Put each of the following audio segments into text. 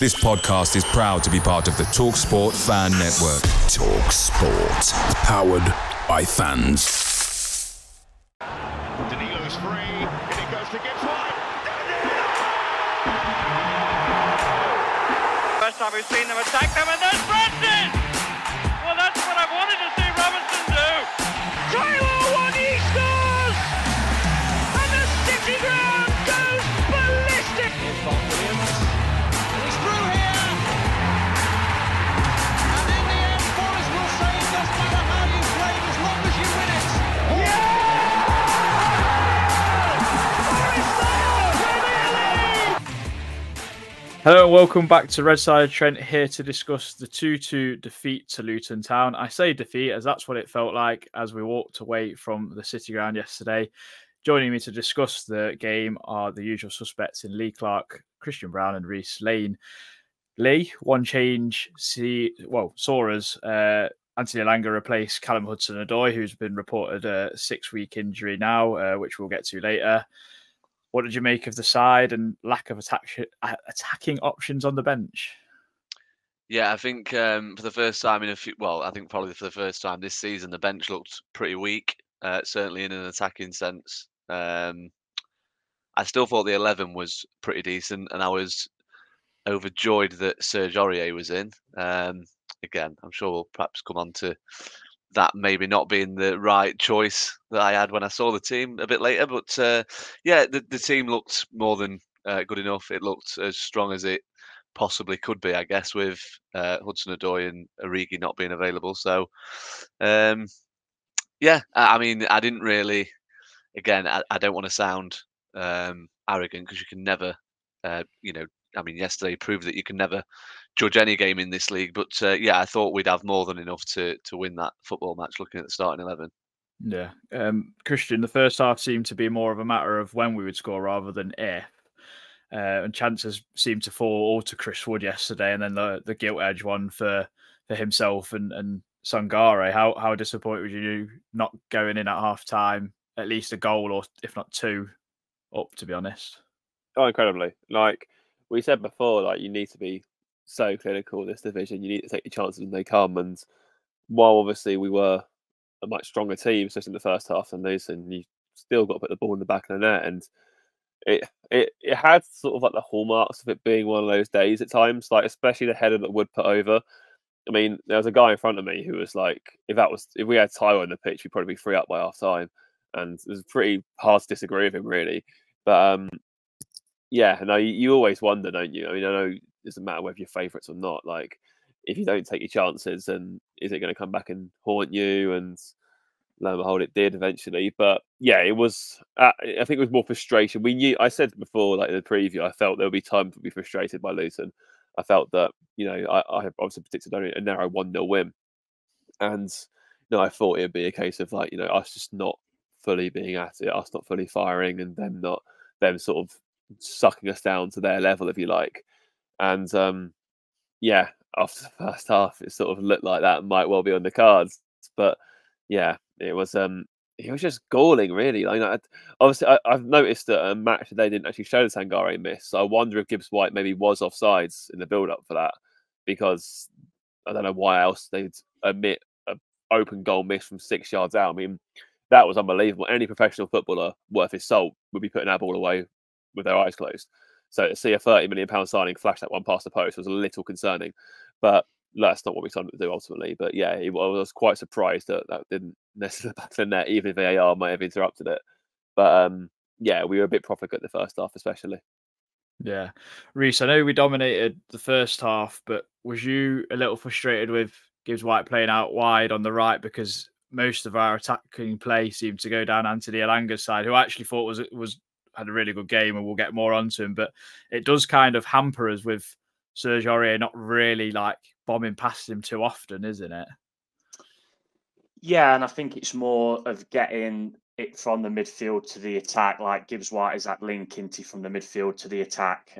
This podcast is proud to be part of the TalkSport Fan Network. TalkSport. Powered by fans. Danilo's free, and it goes to Gibbs White. First time we've seen them attack them, and there's Brandon! Well, that's what I've wanted to see Robinson do. Tyler one, he scores! And the City ground goes ballistic! Here's Bob Williams, and he's through here! And in the end, Forrest will say it doesn't matter how you play as long as you win it! Yeah! Forest Premier League! Hello and welcome back to Red Side. Trent here to discuss the 2-2 defeat to Luton Town. I say defeat as that's what it felt like as we walked away from the City ground yesterday. Joining me to discuss the game are the usual suspects in Lee Clark, Christian Brown and Reiss Lane. Lee, one change, saw us. Anthony Elanga replaced Callum Hudson-Odoi, who's been reported a 6-week injury now, which we'll get to later. What did you make of the side and lack of attacking options on the bench? Yeah, I think for the first time I think probably for the first time this season, the bench looked pretty weak, certainly in an attacking sense. I still thought the 11 was pretty decent, and I was overjoyed that Serge Aurier was in. Again, I'm sure we'll perhaps come on to that maybe not being the right choice that I had when I saw the team a bit later. But yeah, the team looked more than good enough. It looked as strong as it possibly could be, I guess, with Hudson-Odoi and Origi not being available. So, yeah, I mean, I didn't really, again, I don't want to sound arrogant because you can never, yesterday proved that you can never judge any game in this league. But yeah, I thought we'd have more than enough to win that football match looking at the starting 11. Yeah. Christian, the first half seemed to be more of a matter of when we would score rather than if. And chances seemed to fall all to Chris Wood yesterday, and then the gilt edge one for himself and Sangare. How disappointed were you not going in at half time, at least a goal or if not two up, to be honest? Oh, incredibly. Like we said before, like you need to be so clinical in this division. You need to take your chances when they come. And while obviously we were a much stronger team, especially in the first half than Luton, you still got to put the ball in the back of the net. And it had sort of like the hallmarks of it being one of those days at times, like especially the header that Wood put over. I mean, there was a guy in front of me who was like, if we had Tyler on the pitch, we'd probably be 3 up by half time. And it was pretty hard to disagree with him, really. But yeah, no, you always wonder, don't you? I mean, I know it doesn't matter whether you're favourites or not. Like, if you don't take your chances, then is it going to come back and haunt you? And lo and behold, it did eventually. But yeah, it was. I think it was more frustration. We knew. I said before, like in the preview, I felt there would be times to be frustrated by Luton. I felt that I obviously predicted only a narrow 1-0 win, and I thought it would be a case of like us just not fully being at it, us not fully firing, and them sort of sucking us down to their level, if you like. And yeah, after the first half, it sort of looked like that might well be on the cards. But yeah, it was just galling, really. Like, obviously, I've noticed that match today didn't actually show the Sangare miss. So I wonder if Gibbs White maybe was offsides in the build-up for that, because I don't know why else they'd admit an open goal miss from 6 yards out. I mean, that was unbelievable. Any professional footballer worth his salt would be putting that ball away with their eyes closed. So to see a £30 million signing flash that one past the post was a little concerning. But that's not what we told them to do ultimately. But yeah, I was quite surprised that didn't necessarily back the net, even if VAR might have interrupted it. But yeah, we were a bit profligate the first half, especially. Yeah. Reiss, I know we dominated the first half, but was you a little frustrated with Gibbs White playing out wide on the right, because most of our attacking play seemed to go down Anthony Elanga's side, who I actually thought had a really good game, and we'll get more onto him. But it does kind of hamper us with Serge Aurier not really like bombing past him too often, isn't it? Yeah, and I think it's more of getting it from the midfield to the attack. Like Gibbs White is that link into from the midfield to the attack,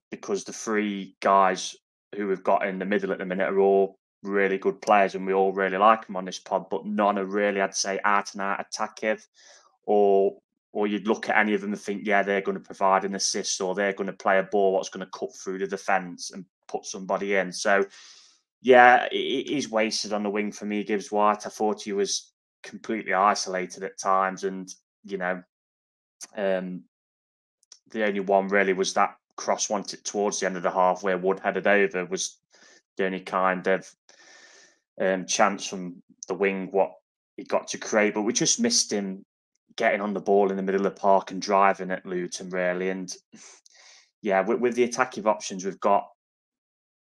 because the 3 guys who we've got in the middle at the minute are all really good players, and we all really like them on this pod, but none are really, I'd say, out and out attackive or or you'd look at any of them and think, yeah, they're going to provide an assist, or they're going to play a ball that's going to cut through the defence and put somebody in. So, yeah, he's wasted on the wing for me, Gibbs White. I thought he was completely isolated at times, and the only one really was that cross wanted towards the end of the half where Wood headed over, was the only kind of chance from the wing what he got to create. But we just missed him getting on the ball in the middle of the park and driving at Luton, really. And yeah, with the attacking options we've got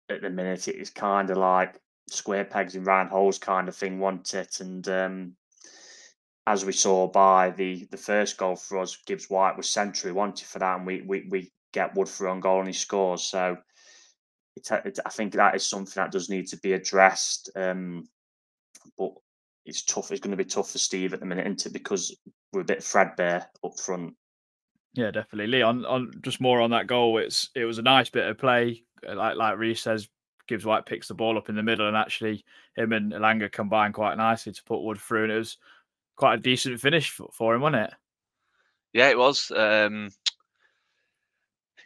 at the minute, it's kind of like square pegs in round holes kind of thing, wasn't it? And as we saw by the first goal for us, Gibbs White was centrally wanted for that, and we get Wood for on goal and he scores. So I think that is something that does need to be addressed. But it's tough. It's going to be tough for Steve at the minute, isn't it? Because we're a bit threadbare up front. Yeah, definitely. Lee, on just more on that goal, it was a nice bit of play. Like Reiss says, Gibbs White picks the ball up in the middle, and actually him and Elanga combine quite nicely to put Wood through, and it was quite a decent finish for him, wasn't it? Yeah, it was.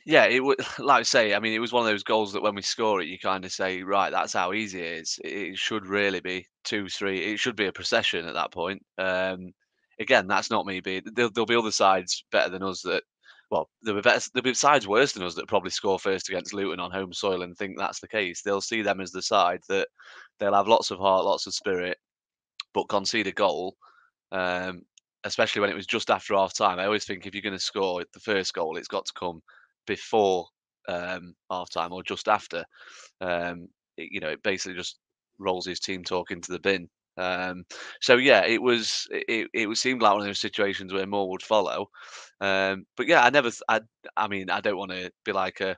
Yeah, it would. Like I say, I mean, it was one of those goals that when we score it, you kind of say, right, that's how easy it is. It should really be 2-3. It should be a procession at that point. Again, that's not me being. There'll be other sides better than us that. Well, there'll be sides worse than us that probably score first against Luton on home soil and think that's the case. They'll see them as the side that they'll have lots of heart, lots of spirit, but concede a goal. Especially when it was just after half time. I always think if you're going to score the first goal, it's got to come before half time or just after. It basically just rolls his team talk into the bin. So yeah, it seemed like one of those situations where more would follow. But yeah, I mean, I don't want to be like a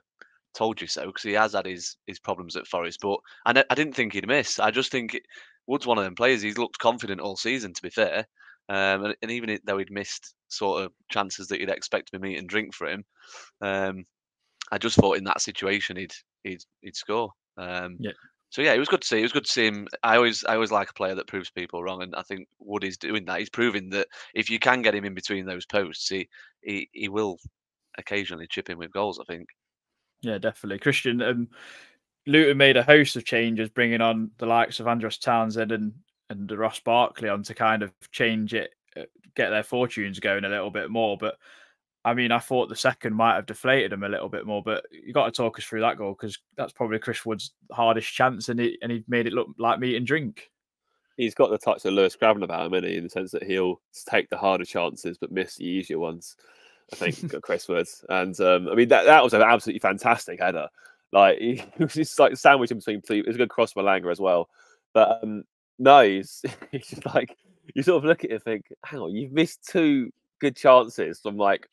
told you so, because he has had his problems at Forest, but I didn't think he'd miss. I just think Wood's one of them players. He's looked confident all season, to be fair. And even though he'd missed sort of chances that you'd expect to be meat and drink for him, I just thought in that situation he'd score. Yeah. So yeah, it was good to see. It was good to see him. I always like a player that proves people wrong, and I think Wood is doing that. He's proving that if you can get him in between those posts, he will occasionally chip in with goals, I think. Yeah, definitely. Christian, Luton made a host of changes, bringing on the likes of Andros Townsend and Ross Barkley on to kind of change it, get their fortunes going a little bit more. But I mean, I thought the second might have deflated them a little bit more. But you got to talk us through that goal, because that's probably Chris Wood's hardest chance, and he made it look like meat and drink. He's got the touch of Lewis Graven about him, isn't he? In the sense that he'll take the harder chances but miss the easier ones. I think Chris Wood, and I mean that was an absolutely fantastic header. Like he was just like sandwiched in between two. It was a good cross from Elanga as well, but no, he's just like you sort of look at it and think, hang on, you've missed two good chances from like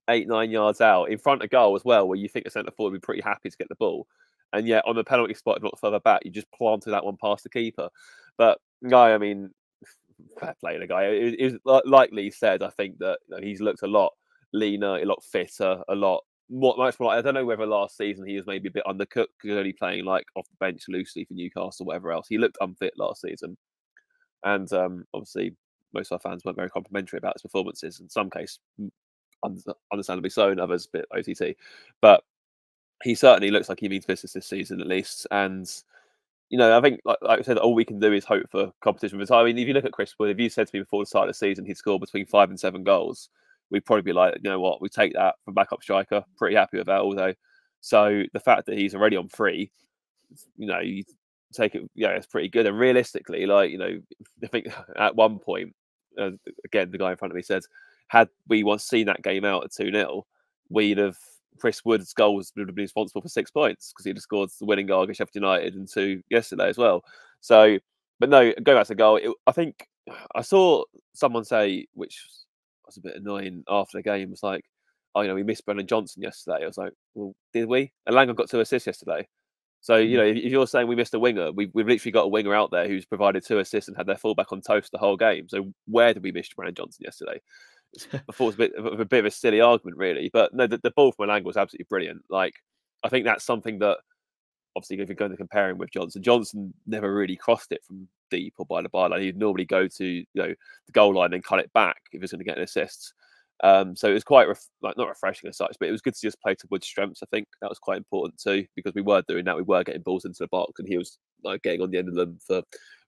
8-9 yards out in front of goal as well, where you think the centre forward would be pretty happy to get the ball, and yet on the penalty spot not further back, you just planted that one past the keeper. But no, I mean, fair play to the guy. It was like Lee said. I think that he's looked a lot leaner, a lot fitter, a lot much more. I don't know whether last season he was maybe a bit undercooked because only playing like off the bench loosely for Newcastle or whatever else. He looked unfit last season, and obviously most of our fans weren't very complimentary about his performances. In some cases, understandably so, in others a bit OTT. But he certainly looks like he means business this season at least. And I think, like I said, all we can do is hope for competition with time. I mean, if you look at Chris Wood, if you said to me before the start of the season he'd score between 5 and 7 goals, we'd probably be like, you know what, we take that from backup striker. Pretty happy with that, although. So the fact that he's already on 3, you take it, it's pretty good. And realistically, I think at one point, again, the guy in front of me said, had we once seen that game out at 2-0, we'd have Chris Wood's goals would have been responsible for 6 points because he'd have scored the winning goal against Sheffield United and 2 yesterday as well. So, but no, going back to the goal, I think I saw someone say, which was a bit annoying after the game, was like, oh, we missed Brennan Johnson yesterday. I was like, well, did we? Elanga got 2 assists yesterday. So, if you're saying we missed a winger, we've literally got a winger out there who's provided 2 assists and had their fullback on toast the whole game. So where did we miss Brennan Johnson yesterday? I thought it was a bit of a silly argument, really. But no, the ball from Elanga was absolutely brilliant. Like, I think that's something that, obviously, if you're going to compare him with Johnson never really crossed it from deep or by the byline. He'd normally go to the goal line and cut it back if he's going to get an assist. So it was quite not refreshing as such, but it was good to just play to Wood's strengths. I think that was quite important too, because we were doing that. We were getting balls into the box, and he was like getting on the end of them for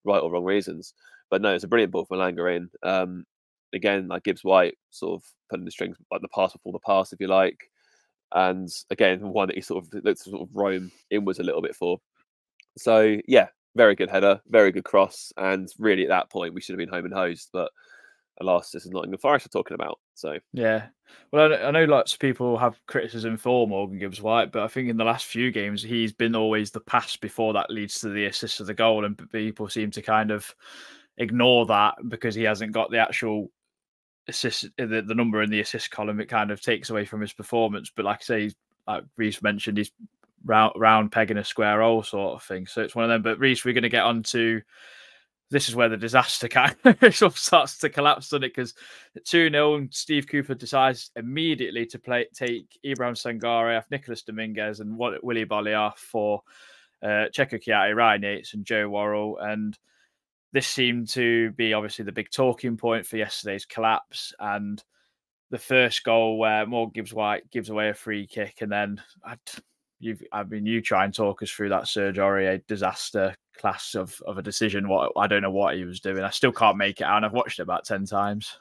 right or wrong reasons. But no, it's a brilliant ball from Langer in. Again, like Gibbs White sort of putting the strings, like the pass before the pass, if you like. And again, one that he sort of looked to sort of roam inwards a little bit for. So yeah, very good header, very good cross, and really at that point we should have been home and hosed. But alas, this is Nottingham Forest we're talking about. So yeah, well, I know lots of people have criticism for Morgan Gibbs White, but I think in the last few games he's been always the pass before that leads to the assist of the goal, and people seem to kind of ignore that because he hasn't got the actual assist, the number in the assist column. It kind of takes away from his performance. But like I say, like Reiss mentioned, he's round peg in a square hole sort of thing. So it's one of them. But Reiss, we're going to get on to, this is where the disaster kind of starts to collapse, doesn't it? Because 2-0, Steve Cooper decides immediately to take Ibrahim Sangare off, Nicholas Dominguez and Willy Bolly off for Checo Chiatti, Ryan Yates and Joe Worrell. And this seemed to be obviously the big talking point for yesterday's collapse. And the first goal where Morgan Gibbs White gives away a free kick, and then you try and talk us through that Serge Aurier disaster class of a decision. I don't know what he was doing. I still can't make it out, and I've watched it about 10 times.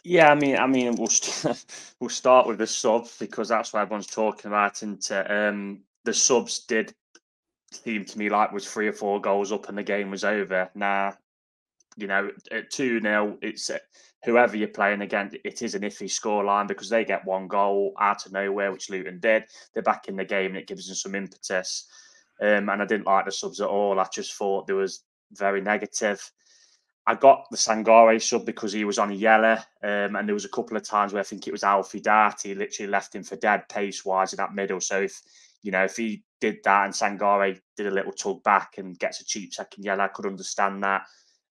Yeah, I mean, we'll start with the sub because that's what everyone's talking about. And the subs did seem to me like was 3 or 4 goals up and the game was over. Now, at 2-0, it's whoever you're playing against, it is an iffy scoreline because they get 1 goal out of nowhere, which Luton did. They're back in the game and it gives them some impetus. And I didn't like the subs at all. I just thought there was very negative. I got the Sangare sub because he was on a yellow, and there was a couple of times where I think it was Alfie Darty literally left him for dead pace-wise in that middle. So if he did that and Sangare did a little tug back and gets a cheap second yellow, I could understand that,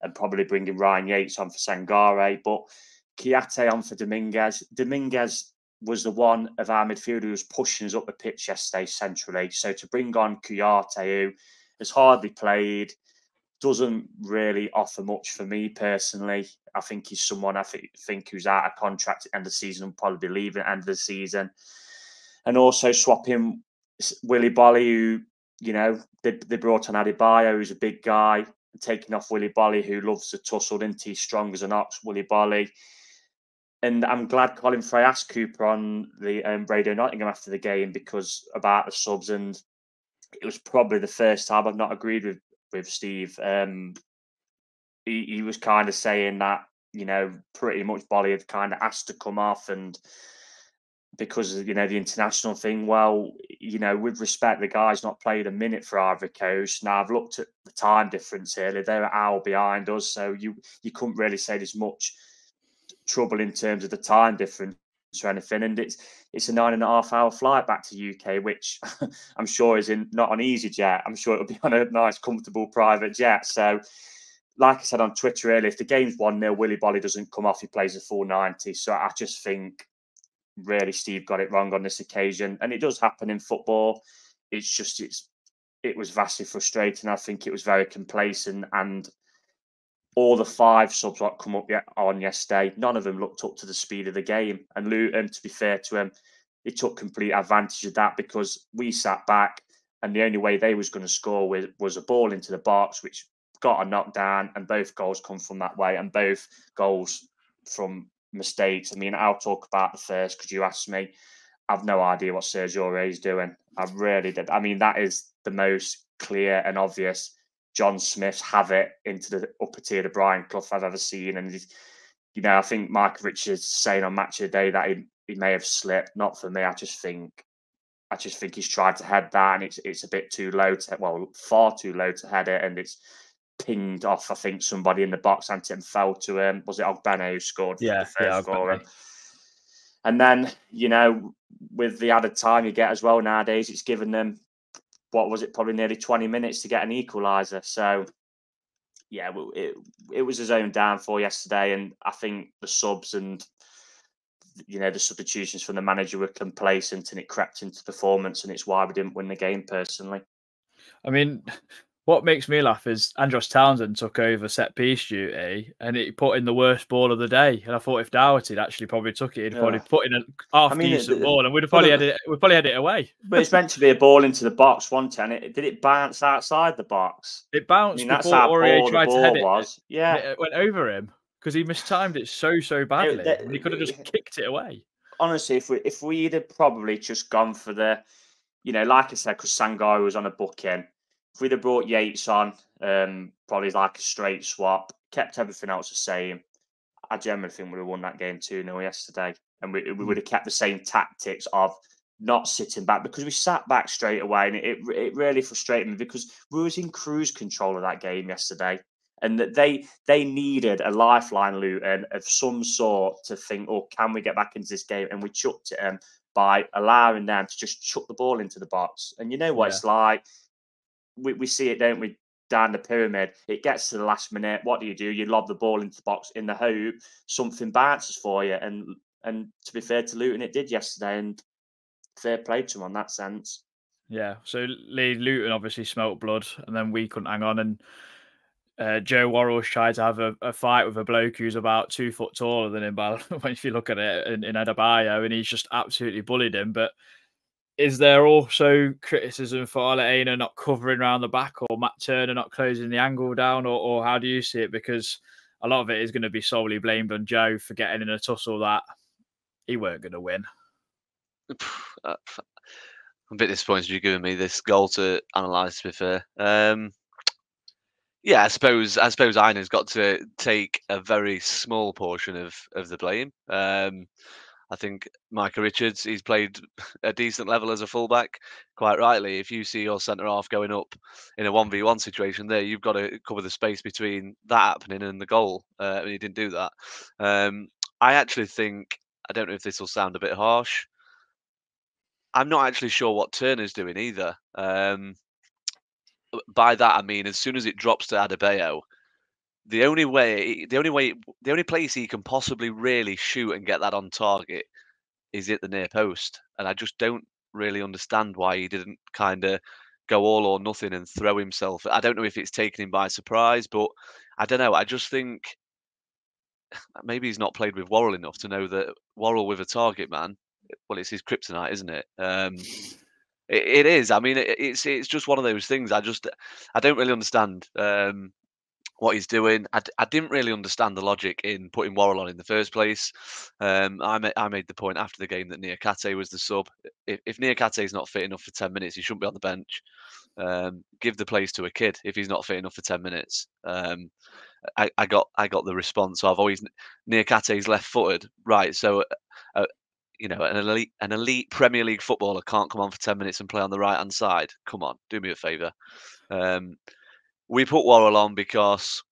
and probably bringing Ryan Yates on for Sangare. But Chiatti on for Dominguez. Dominguez was the one of our midfielder who was pushing us up the pitch yesterday centrally. So to bring on Chiatti, who has hardly played, doesn't really offer much for me personally. I think he's someone I think who's out of contract at the end of the season and probably be leaving at the end of the season. And also swapping Willy Bolly, who, they brought on Adebayo, who's a big guy, taking off Willy Bolly, who loves to tussle, isn't he? Strong as an ox, Willy Bolly. And I'm glad Colin Frey asked Cooper on the Radio Nottingham after the game about the subs, and it was probably the first time I've not agreed with Steve. He was kind of saying that, pretty much Bolly had kind of asked to come off, and because of, the international thing. Well, with respect, the guy's not played a minute for Ivory Coast. Now, I've looked at the time difference here. They're an hour behind us, so you couldn't really say there's much trouble in terms of the time difference or anything. And it's a 9.5-hour flight back to UK, which I'm sure is not on EasyJet. I'm sure it'll be on a nice, comfortable private jet. So, like I said on Twitter earlier, if the game's 1-0, Willy Bolly doesn't come off, he plays a full 90. So I just think really Steve got it wrong on this occasion. And it does happen in football. It's just, it was vastly frustrating. I think it was very complacent, and all the 5 subs that come up on yesterday, none of them looked up to the speed of the game. And Luton, to be fair to him, he took complete advantage of that because we sat back and the only way they was going to score was a ball into the box, which got a knockdown, and both goals come from that way, and both goals from mistakes. I mean, I'll talk about the first because you asked me. I've no idea what Serge Aurier is doing. I really did. I mean, that is the most clear and obvious John Smith's have it into the upper tier of Brian Clough I've ever seen. And, I think Mike Richards saying on Match of the Day that he may have slipped. Not for me. I just think he's tried to head that, and it's a bit too low far too low to head it, and it's pinged off, I think, somebody in the box and it fell to him. Was it Ogbene who scored the first for him? And then, with the added time you get as well nowadays, it's given them, what was it, probably nearly 20 minutes to get an equaliser. So, yeah, it was his own downfall yesterday. And I think the subs and, the substitutions from the manager were complacent, and it crept into performance, and it's why we didn't win the game personally. I mean, What makes me laugh is Andros Townsend took over set piece duty and he put in the worst ball of the day. And I thought if Doherty had actually probably took it, he'd probably put in a half decent ball and we'd probably had it away. But it's meant to be a ball into the box, wasn't it? Did it bounce outside the box? It bounced that's before how Aurier poor tried the to head ball it. was. Yeah, And it went over him because he mistimed it so badly. And he could have just kicked it away. Honestly, if we'd have probably just gone for the, like I said, because Sangari was on a booking, if we'd have brought Yates on, probably like a straight swap, kept everything else the same, I generally think we'd have won that game 2-0 yesterday. And we would have kept the same tactics of not sitting back, because we sat back straight away. And it really frustrated me because we was in cruise control of that game yesterday. And that they needed a lifeline, Luton, of some sort to think, oh, can we get back into this game? And we chucked it by allowing them to just chuck the ball into the box. And you know what it's like. We see it, don't we, down the pyramid. It gets to the last minute. What do? You lob the ball into the box in the hope something bounces for you. And to be fair to Luton, it did yesterday. And fair play to them on that sense. Yeah. So Luton obviously smelt blood, and then we couldn't hang on. And Joe Worrell's tried to have a fight with a bloke who's about 2 foot taller than him, if you look at it in Adebayo, and he's just absolutely bullied him. But is there also criticism for Ole Einar not covering around the back, or Matt Turner not closing the angle down, or how do you see it? Because a lot of it is going to be solely blamed on Joe for getting in a tussle that he weren't going to win. I'm a bit disappointed you're giving me this goal to analyse, to be fair. Yeah, I suppose Einar's got to take a very small portion of the blame. I think Micah Richards, he's played a decent level as a fullback. Quite rightly, if you see your centre half going up in a 1v1 situation there, you've got to cover the space between that happening and the goal. And he didn't do that. I actually think, I don't know if this will sound a bit harsh, I'm not actually sure what Turner's doing either. By that I mean, as soon as it drops to Adebayo, the only place he can possibly really shoot and get that on target is at the near post. And I just don't really understand why he didn't kind of go all or nothing and throw himself. I don't know if it's taken him by surprise, but I don't know. I just think maybe he's not played with Worrell enough to know that Worrell with a target man, well, it's his kryptonite, isn't it? It is. I mean, it's just one of those things. I don't really understand what he's doing. I didn't really understand the logic in putting Worrell on in the first place. I made the point after the game that Niakate was the sub. If Niakate is not fit enough for 10 minutes, he shouldn't be on the bench. Give the place to a kid if he's not fit enough for 10 minutes. I got the response of, he's Niakate's left-footed, right? So. An elite Premier League footballer can't come on for 10 minutes and play on the right-hand side. Come on, do me a favour. We put Worrell on because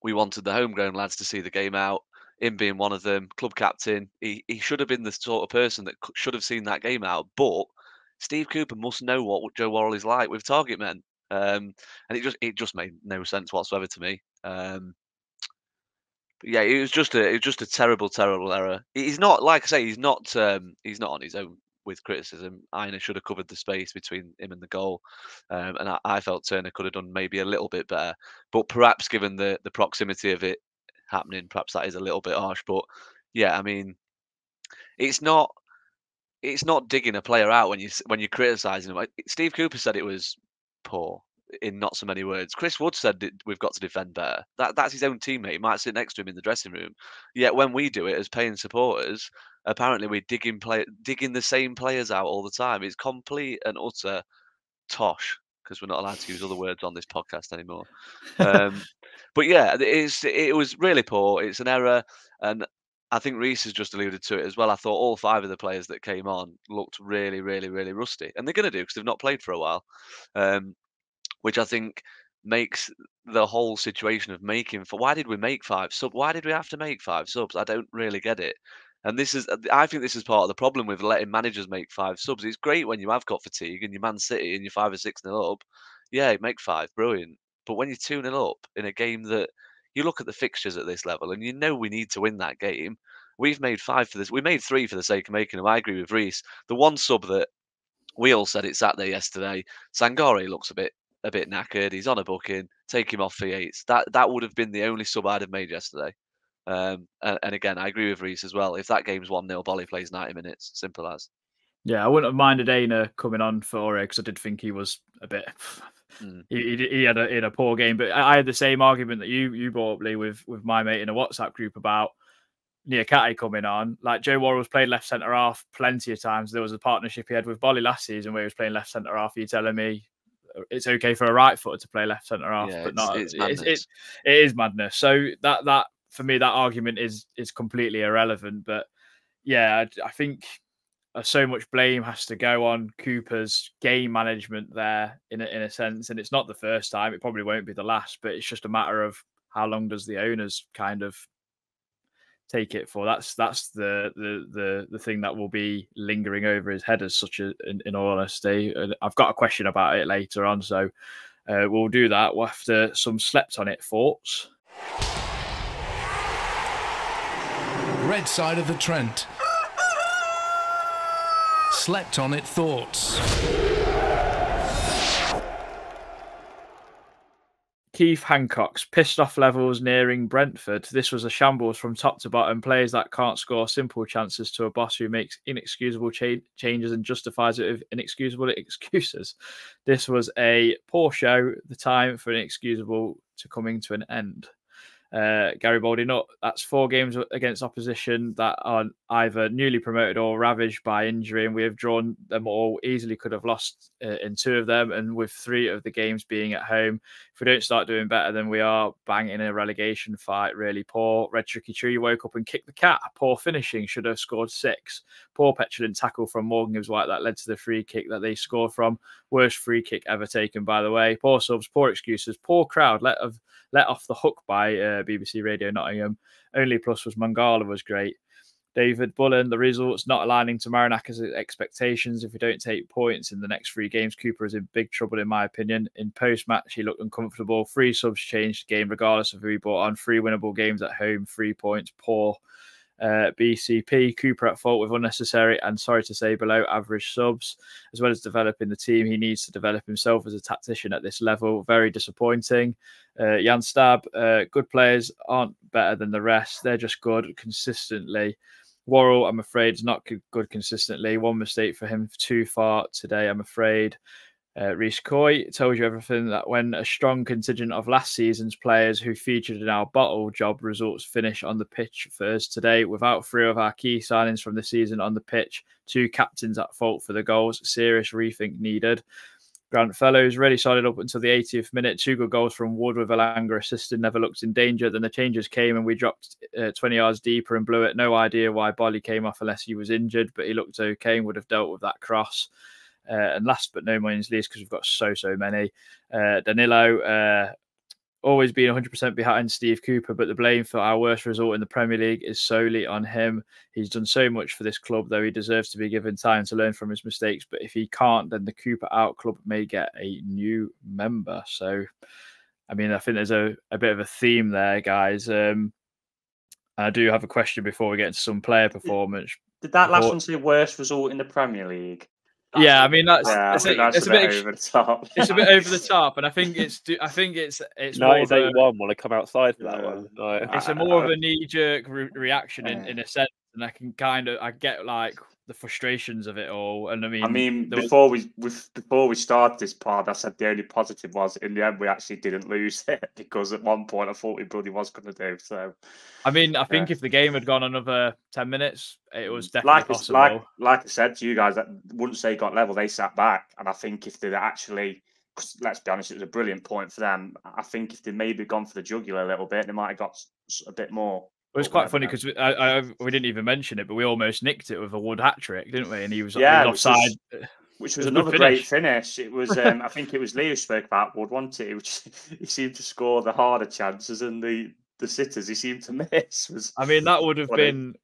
we wanted the homegrown lads to see the game out. Him being one of them, club captain, he should have been the sort of person that should have seen that game out. But Steve Cooper must know what Joe Worrell is like with target men, and it just made no sense whatsoever to me. But yeah, it was just a terrible error. He's not, like I say, he's not on his own with criticism. Einar should have covered the space between him and the goal, and I felt Turner could have done maybe a little bit better. But perhaps given the proximity of it happening, perhaps that is a little bit harsh. But yeah, I mean, it's not digging a player out when you're criticising him. Steve Cooper said it was poor, in not so many words. Chris Wood said that we've got to defend better. That's his own teammate. He might sit next to him in the dressing room. Yet when we do it as paying supporters, apparently we're digging the same players out all the time. It's complete and utter tosh, because we're not allowed to use other words on this podcast anymore. But yeah, it was really poor. It's an error, and I think Reiss has just alluded to it as well. I thought all 5 of the players that came on looked really, really, really rusty, and they're going to do because they've not played for a while. Which I think makes the whole situation of why did we make 5 subs? Why did we have to make 5 subs? I don't really get it. And I think this is part of the problem with letting managers make 5 subs. It's great when you have got fatigue and you're Man City and you're 5 or 6-0 up. Yeah, make 5, brilliant. But when you're 2-0 up in a game that you look at the fixtures at this level and you know we need to win that game, we've made 5 for this. We made 3 for the sake of making them. I agree with Reiss. The one sub that we all said it sat there yesterday, Sangare looks a bit a bit knackered. He's on a booking. Take him off for Yates. That would have been the only sub I'd have made yesterday. And again, I agree with Reiss as well. If that game's 1-0, Bolly plays 90 minutes. Simple as. Yeah, I wouldn't have minded Aina coming on for it because I did think he was a bit. He had a poor game, but I had the same argument that you brought up, Lee, with my mate in a WhatsApp group about Niakate coming on. Like Joe Worrell's played left centre half plenty of times. There was a partnership he had with Bolly last season where he was playing left centre half. You're telling me it's okay for a right footer to play left centre half, Yeah, but not it's madness. It is madness. So that for me, that argument is completely irrelevant. But yeah, I think so much blame has to go on Cooper's game management there in a sense, and it's not the first time. It probably won't be the last, but it's just a matter of how long does the owners kind of take it for. That's the thing that will be lingering over his head as such. In all honesty, I've got a question about it later on, so we'll do that after some slept on it thoughts. Red side of the Trent. Slept on it thoughts. Keith Hancock's pissed off levels nearing Brentford. This was a shambles from top to bottom. Players that can't score simple chances to a boss who makes inexcusable changes and justifies it with inexcusable excuses. This was a poor show. The time for inexcusable to coming to an end. Gary Balding, that's 4 games against opposition that are either newly promoted or ravaged by injury, and we have drawn them all. Easily could have lost in 2 of them, and with 3 of the games being at home. If we don't start doing better than we are, banging a relegation fight. Really poor. Red Tricky Tree woke up and kicked the cat. Poor finishing, should have scored 6. Poor petulant tackle from Morgan Gibbs White that led to the free kick that they scored from. Worst free kick ever taken, by the way. Poor subs, poor excuses, poor crowd. Let off the hook by BBC Radio Nottingham. Only plus was Mangala was great. David Bullen, the results not aligning to Maranaka's expectations. If we don't take points in the next 3 games, Cooper is in big trouble, in my opinion. In post-match, he looked uncomfortable. 3 subs changed the game, regardless of who he brought on. 3 winnable games at home, 3 points. Poor BCP. Cooper at fault with unnecessary and, sorry to say, below average subs. As well as developing the team, he needs to develop himself as a tactician at this level. Very disappointing. Jan Stab, good players aren't better than the rest. They're just good consistently. Worrell, I'm afraid, is not good consistently. 1 mistake for him too far today, I'm afraid. Reiss Coy tells you everything that when a strong contingent of last season's players who featured in our bottle job results finish on the pitch first today, without 3 of our key signings from the season on the pitch, 2 captains at fault for the goals, serious rethink needed. Grant Fellows really solid up until the 80th minute. 2 good goals from Wood with Elanga assisted, never looked in danger. Then the changes came and we dropped 20 yards deeper and blew it. No idea why Bolly came off unless he was injured, but he looked okay and would have dealt with that cross. And last but no means least, because we've got so many, Danilo, always being 100% behind Steve Cooper, but the blame for our worst result in the Premier League is solely on him. He's done so much for this club, though he deserves to be given time to learn from his mistakes. But if he can't, then the Cooper out club may get a new member. So, I mean, I think there's a bit of a theme there, guys. I do have a question before we get into some player performance. Did that last one say worst result in the Premier League? Yeah, I mean that's it's a bit over the top. It's a bit over the top, and I think it's 1981 want to come outside for that one. Like, it's a more of a knee-jerk reaction in a sense, and I get like the frustrations of it all. And I mean before we started this pod, I said the only positive was in the end we actually didn't lose it, because at one point I thought we bloody was going to do. So I mean, I think if the game had gone another 10 minutes, it was definitely possible. Like I said to you guys, that once they got level, they sat back, and I think if they'd actually, let's be honest, it was a brilliant point for them. I think if they'd maybe gone for the jugular a little bit, they might have got a bit more. It was quite funny because we didn't even mention it, but we almost nicked it with a Wood hat trick, didn't we? And he was offside, which was another great finish. It was, I think it was Lee who spoke about Wood, wasn't it? Which he seemed to score the harder chances, and the sitters he seemed to miss. I mean, that would have been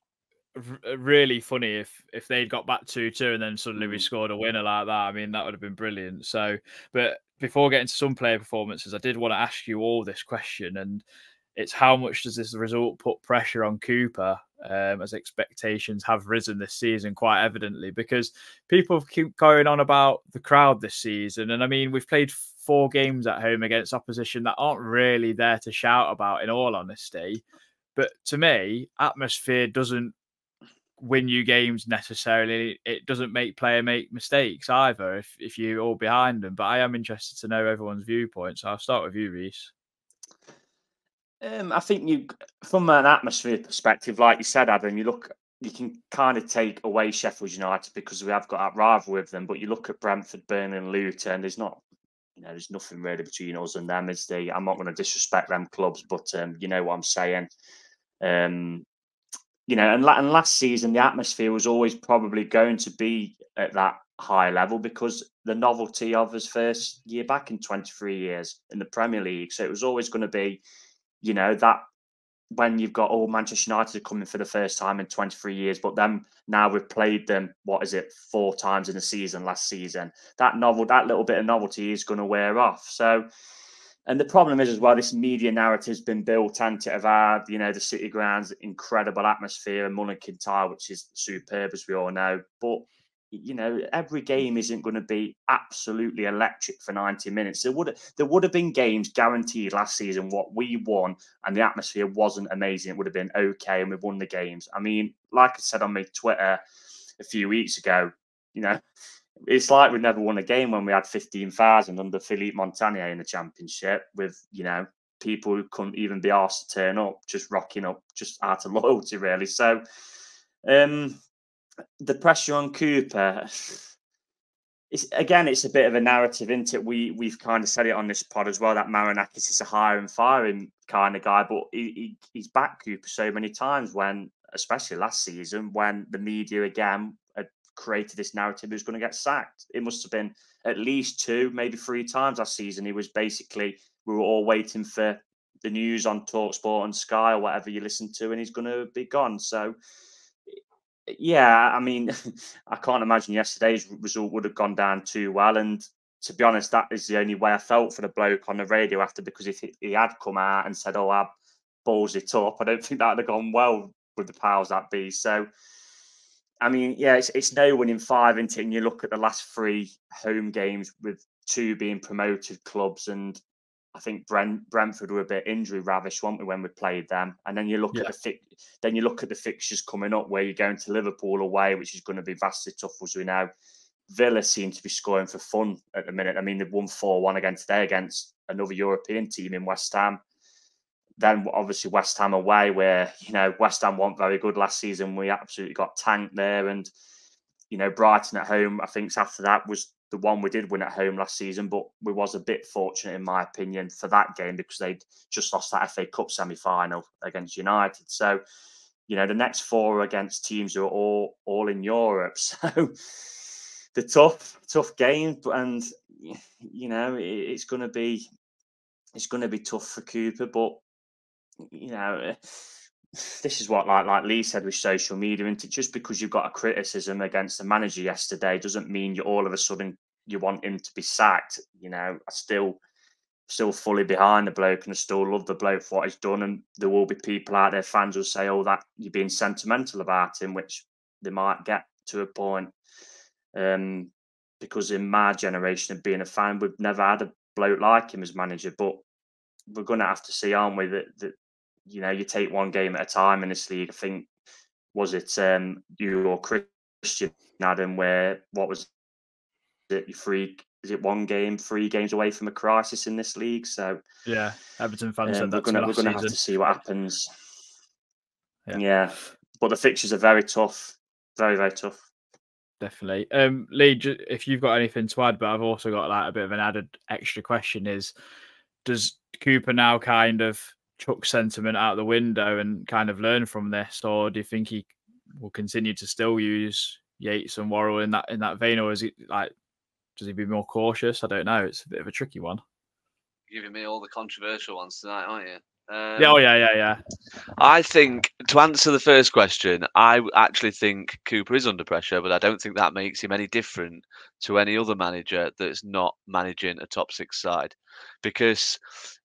really funny if they'd got back 2-2 and then suddenly we scored a winner like that. I mean, that would have been brilliant. So, but before getting to some player performances, I did want to ask you all this question, and It's how much does this result put pressure on Cooper, as expectations have risen this season quite evidently, because people keep going on about the crowd this season. And I mean, we've played 4 games at home against opposition that aren't really there to shout about, in all honesty. But to me, atmosphere doesn't win you games necessarily. It doesn't make mistakes either if you're all behind them. But I am interested to know everyone's viewpoint. So I'll start with you, Reiss. I think from an atmosphere perspective, like you said, Adam, you can kind of take away Sheffield United because we have got that rival with them. But you look at Brentford, Burnley, and Luton. There's nothing really between us and them. I'm not going to disrespect them clubs, but you know what I'm saying. And last season the atmosphere was always probably going to be at that high level because the novelty of his first year back in 23 years in the Premier League. So it was always going to be, that when you've got all Manchester United coming for the first time in 23 years, but then now we've played them, 4 times in a season last season, that little bit of novelty is going to wear off. So, and the problem is as well, this media narrative has been built into it of the City Ground's incredible atmosphere and Mullinkin Tire, which is superb, as we all know. But, every game isn't going to be absolutely electric for 90 minutes. There would have been games guaranteed last season what we won and the atmosphere wasn't amazing. It would have been okay and we've won the games. I mean, like I said on my Twitter a few weeks ago, it's like we never won a game when we had 15,000 under Philippe Montagnier in the Championship with, people who couldn't even be asked to turn up, just rocking up, just out of loyalty, really. So, the pressure on Cooper, it's a bit of a narrative, isn't it? We've kind of said it on this pod as well, that Marinakis is a hire and firing kind of guy, but he's backed Cooper so many times when, especially last season, when the media again had created this narrative he was going to get sacked. It must have been at least 2, maybe 3 times last season. He was basically, we were all waiting for the news on TalkSport and Sky or whatever you listen to, and he's going to be gone. So, yeah, I mean, I can't imagine yesterday's result would have gone down too well. And to be honest, that is the only way I felt for the bloke on the radio after, because if he had come out and said, I balls it up, I don't think that would have gone well with the powers that be. So, I mean, yeah, it's no winning 5, isn't it? And you look at the last 3 home games with 2 being promoted clubs, and I think Brentford were a bit injury ravished, weren't we, when we played them? And then you look at the fixtures coming up, where you're going to Liverpool away, which is going to be vastly tough, as we know. Villa seem to be scoring for fun at the minute. I mean, they've won 4-1 against another European team in West Ham. Then obviously West Ham away, where West Ham weren't very good last season. We absolutely got tanked there, and Brighton at home, I think after that was the one we did win at home last season, but we was a bit fortunate, in my opinion, for that game because they'd just lost that FA Cup semi-final against United. So, the next 4 are against teams who are all in Europe. So, the tough game, and it's going to be tough for Cooper. But this is what like Lee said with social media, and just because you've got a criticism against the manager yesterday doesn't mean you all of a sudden you want him to be sacked. I still fully behind the bloke, and I still love the bloke for what he's done. And there will be people out there, fans will say, "Oh, that you're being sentimental about him," which they might get to a point. Because in my generation of being a fan, we've never had a bloke like him as manager. But we're going to have to see, aren't we, that you take one game at a time in this league. I think, was it you or Christian, Adam, where, what was it, is it 1 game, 3 games away from a crisis in this league? So yeah, Everton fans said that we're going to have to see what happens. Yeah, but the fixtures are very tough, very, very tough. Definitely. Lee, if you've got anything to add, but I've also got like a bit of an added extra question is, does Cooper now kind of chuck sentiment out the window and kind of learn from this, or do you think he will continue to still use Yates and Worrell in that vein, or is he does he be more cautious? I don't know. It's a bit of a tricky one. Giving me all the controversial ones tonight, aren't you? Yeah. I think, to answer the first question, I actually think Cooper is under pressure, but I don't think that makes him any different to any other manager that's not managing a top 6 side. Because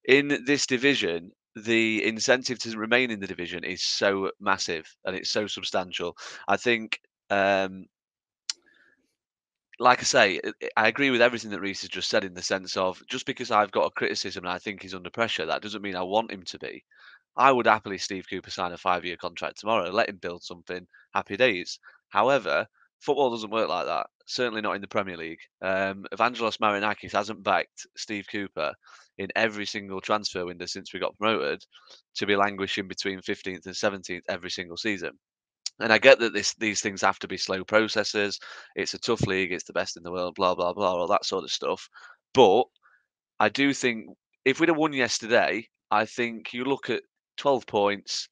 in this division, the incentive to remain in the division is so massive and it's so substantial. I think, like I say, I agree with everything that Reiss has just said in the sense of just because I've got a criticism and I think he's under pressure, that doesn't mean I want him to be. I would happily Steve Cooper sign a 5-year contract tomorrow, let him build something, happy days. However, football doesn't work like that. Certainly not in the Premier League. Evangelos Marinakis hasn't backed Steve Cooper in every single transfer window since we got promoted to be languishing between 15th and 17th every single season. And I get that these things have to be slow processes. It's a tough league. It's the best in the world. Blah blah blah, all that sort of stuff. But I do think if we'd have won yesterday, I think you look at 12 points.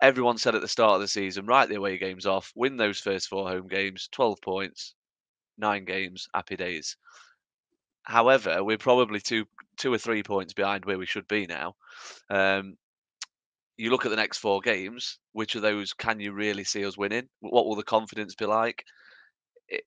Everyone said at the start of the season, write the away games off, win those first 4 home games, 12 points, 9 games, happy days. However, we're probably two or 3 points behind where we should be now. You look at the next 4 games, which of those can you really see us winning? What will the confidence be like?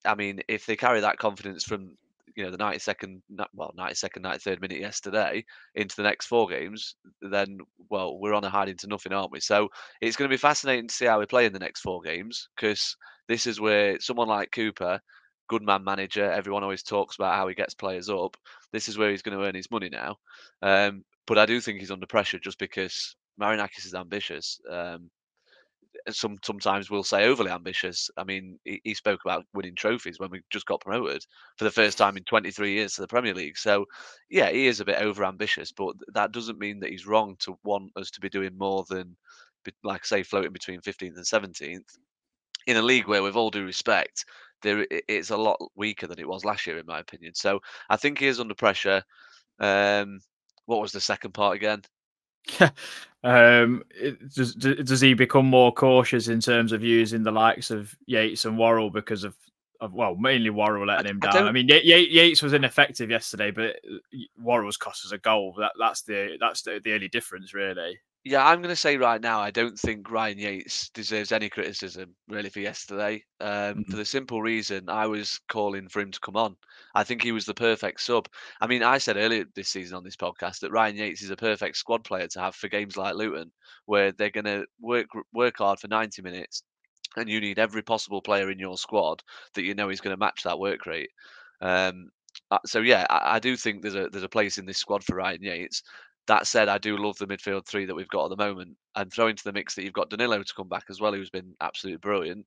I mean, if they carry that confidence from the 92nd, 93rd minute yesterday into the next 4 games, then we're on a hiding to nothing, aren't we? So it's going to be fascinating to see how we play in the next 4 games because this is where someone like Cooper, good man manager, everyone always talks about how he gets players up. This is where he's going to earn his money now. But I do think he's under pressure just because Marinakis is ambitious. Sometimes we'll say overly ambitious. I mean, he spoke about winning trophies when we just got promoted for the first time in 23 years to the Premier League. So, yeah, he is a bit over ambitious, but that doesn't mean that he's wrong to want us to be doing more than, like I say, floating between 15th and 17th in a league where, with all due respect, it's a lot weaker than it was last year, in my opinion. So, I think he is under pressure. What was the second part again? Does he become more cautious in terms of using the likes of Yates and Worrell because of mainly Worrell letting him down? I mean, Yates was ineffective yesterday, but Worrell's cost us a goal. That's the only difference, really. Yeah, I'm going to say right now, I don't think Ryan Yates deserves any criticism really for yesterday. For the simple reason, I was calling for him to come on. I think he was the perfect sub. I mean, I said earlier this season on this podcast that Ryan Yates is a perfect squad player to have for games like Luton, where they're going to work hard for 90 minutes, and you need every possible player in your squad that you know is going to match that work rate. So yeah, I do think there's a place in this squad for Ryan Yates. That said, I do love the midfield 3 that we've got at the moment, and throw into the mix that you've got Danilo to come back as well, who's been absolutely brilliant.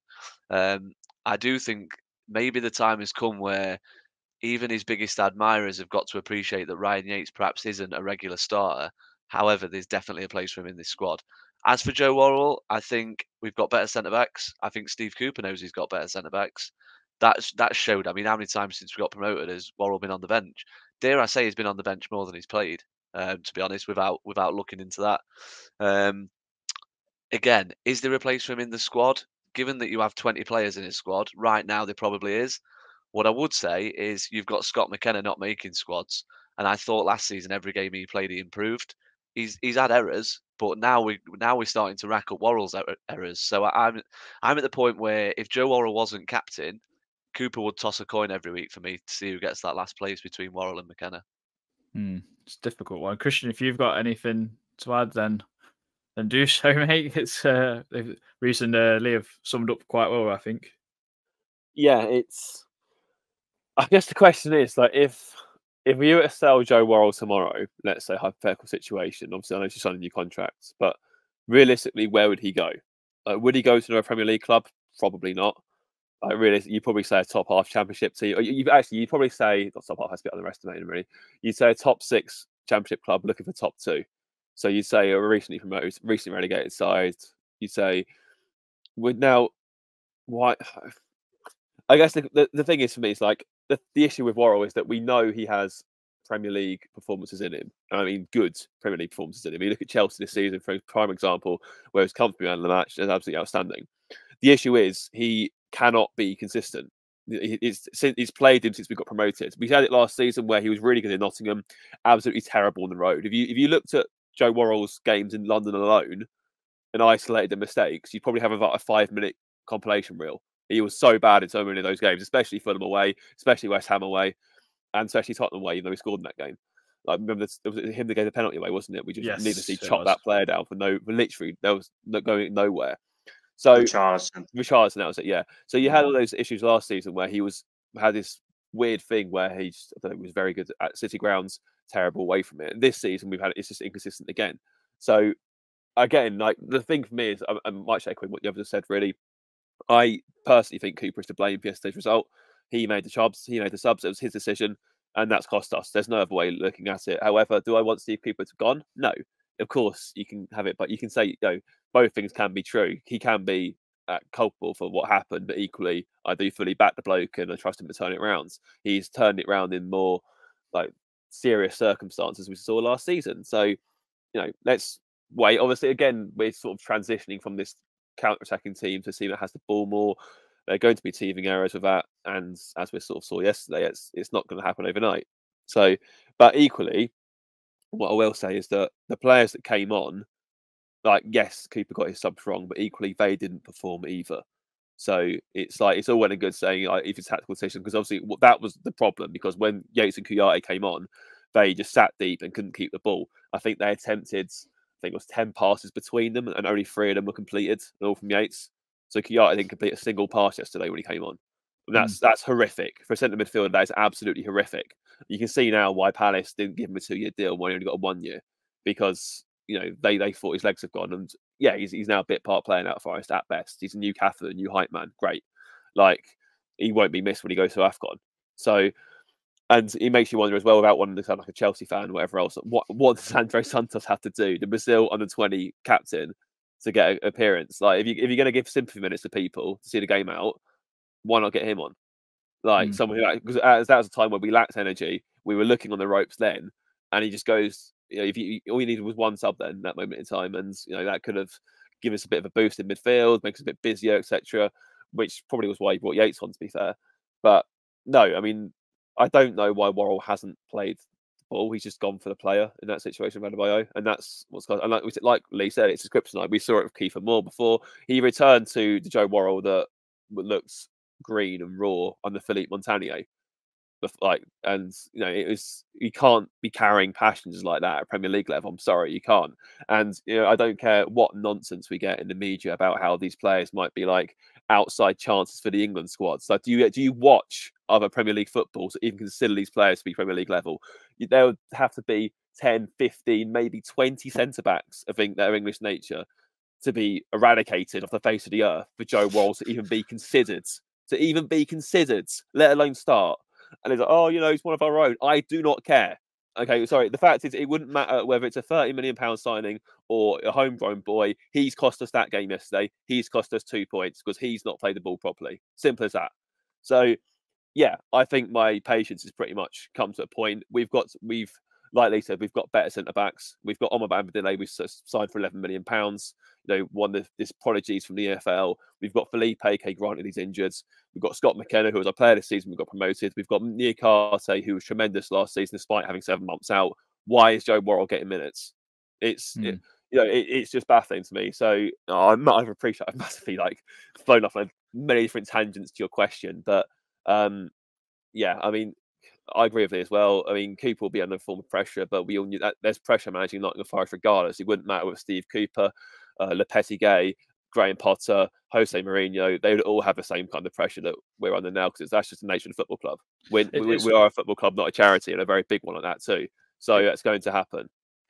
I do think maybe the time has come where even his biggest admirers have got to appreciate that Ryan Yates perhaps isn't a regular starter. However, there's definitely a place for him in this squad. As for Joe Worrell, I think we've got better centre backs. I think Steve Cooper knows he's got better centre backs. That showed. I mean, how many times since we got promoted has Worrell been on the bench? Dare I say he's been on the bench more than he's played? To be honest, without looking into that. Again, is there a place for him in the squad? Given that you have 20 players in his squad, right now there probably is. What I would say is you've got Scott McKenna not making squads, and I thought last season every game he played he improved. He's had errors, but now we're starting to rack up Worrell's errors. So I'm at the point where if Joe Worrell wasn't captain, Cooper would toss a coin every week for me to see who gets that last place between Worrell and McKenna. It's a difficult one. Christian, if you've got anything to add, then do so, mate. It's Reiss and Lee have summed up quite well, I think. Yeah, I guess the question is, like, if we were to sell Joe Worrell tomorrow, let's say hypothetical situation, obviously I know she's signing new contracts, but realistically, where would he go? Would he go to another Premier League club? Probably not. Really, you'd probably say a top half championship team. You'd probably say not top half, has to be underestimated, really. You'd say a top 6 championship club looking for top 2. So you'd say a recently promoted, recently relegated side. You'd say, why? I guess the thing is for me, it's like the issue with Worrell is that we know he has Premier League performances in him. I mean, good Premier League performances in him. You look at Chelsea this season, for a prime example, where he's comfortably man of the match, is absolutely outstanding. The issue is he cannot be consistent. He's played him since we got promoted. We had it last season where he was really good in Nottingham, absolutely terrible on the road. If you looked at Joe Worrell's games in London alone and isolated the mistakes, you'd probably have about a 5-minute compilation reel. He was so bad in so many of those games, especially Fulham away, especially West Ham away, and especially Tottenham away, even though he scored in that game. Like, remember, it was him that gave the penalty away, wasn't it? We just needlessly Yes, it chopped was. that player down for literally, there was going nowhere. So Richarlison. that was it, yeah. So you had all those issues last season where he had this weird thing where he just, I don't know, was very good at City grounds, terrible away from it. And this season it's just inconsistent again. So again, like the thing for me is, I might echoing what the others have said. Really, I personally think Cooper is to blame for yesterday's result. He made the subs. It was his decision, and that's cost us. There's no other way of looking at it. However, do I want Steve Cooper to have gone? No. Of course, you can have it, but you can say, both things can be true. He can be culpable for what happened, but equally, I do fully back the bloke and I trust him to turn it around. He's turned it around in more like serious circumstances we saw last season. So, let's wait. Obviously, again, we're sort of transitioning from this counter-attacking team to a team that has the ball more. They're going to be teething errors with that, and as we sort of saw yesterday, it's not going to happen overnight. So, but equally, what I will say is that the players that came on, like, yes, Cooper got his subs wrong, but equally they didn't perform either. So it's like it's all well and good saying if it's a tactical decision, because obviously that was the problem, because when Yates and Kouyaté came on, they just sat deep and couldn't keep the ball. I think they attempted, I think it was 10 passes between them, and only 3 of them were completed, and all from Yates. So Kouyaté didn't complete a single pass yesterday when he came on. And that's horrific. For a centre midfielder, that is absolutely horrific. You can see now why Palace didn't give him a 2-year deal when he only got a 1 year, because they thought his legs have gone, and yeah, he's now a bit part player now at Forest at best. He's a new Catholic, a new hype man, great. Like, he won't be missed when he goes to AFCON. So, and it makes you wonder as well, without wanting to sound like a Chelsea fan or whatever else, what does André Santos have to do, the Brazil under-20 captain, to get an appearance? Like, if you're going to give sympathy minutes to people to see the game out, why not get him on? Like, someone who, because that was a time where we lacked energy, we were looking on the ropes then, and he just goes, if all you needed was one sub then, in that moment in time, and that could have given us a bit of a boost in midfield, makes us a bit busier, etc. Which probably was why he brought Yates on, to be fair. But no, I mean, I don't know why Worrell hasn't played the ball. He's just gone for the player in that situation, Adebayo, and that's what's got. And like Lee said, it's a kryptonite. We saw it with Kiefer Moore before he returned to the Joe Worrell that looks green and raw under Philippe Montagnier. And it was, you can't be carrying passengers like that at Premier League level. I'm sorry, you can't. And I don't care what nonsense we get in the media about how these players might be like outside chances for the England squad. So do you watch other Premier League football to even consider these players to be Premier League level? There would have to be 10, 15, maybe 20 centre backs of their English nature to be eradicated off the face of the earth for Joe Worrell to even be considered. Let alone start. And he's like, he's one of our own. I do not care. Okay, sorry. The fact is, it wouldn't matter whether it's a £30 million signing or a homegrown boy. He's cost us that game yesterday. He's cost us 2 points because he's not played the ball properly. Simple as that. So, yeah, I think my patience has pretty much come to a point. Like Lee said, we've got better centre backs. We've got Omar Bambadile, we've signed for £11 million. One of this prodigies from the EFL. We've got Felipe, granted he's injured. We've got Scott McKenna, who was our player this season, we got promoted. We've got Niakate, who was tremendous last season despite having 7 months out. Why is Joe Worrell getting minutes? It's just baffling to me. So I've massively flown off on many different tangents to your question, but yeah, I mean, I agree with it as well. I mean, Cooper will be under a form of pressure, but we all knew that there's pressure managing Nottingham Forest regardless. It wouldn't matter with Steve Cooper, Lopetegui, Graham Potter, Jose Mourinho. They would all have the same kind of pressure that we're under now, because that's just the nature of the football club. We are a football club, not a charity, and a very big one at that too. So it's going to happen.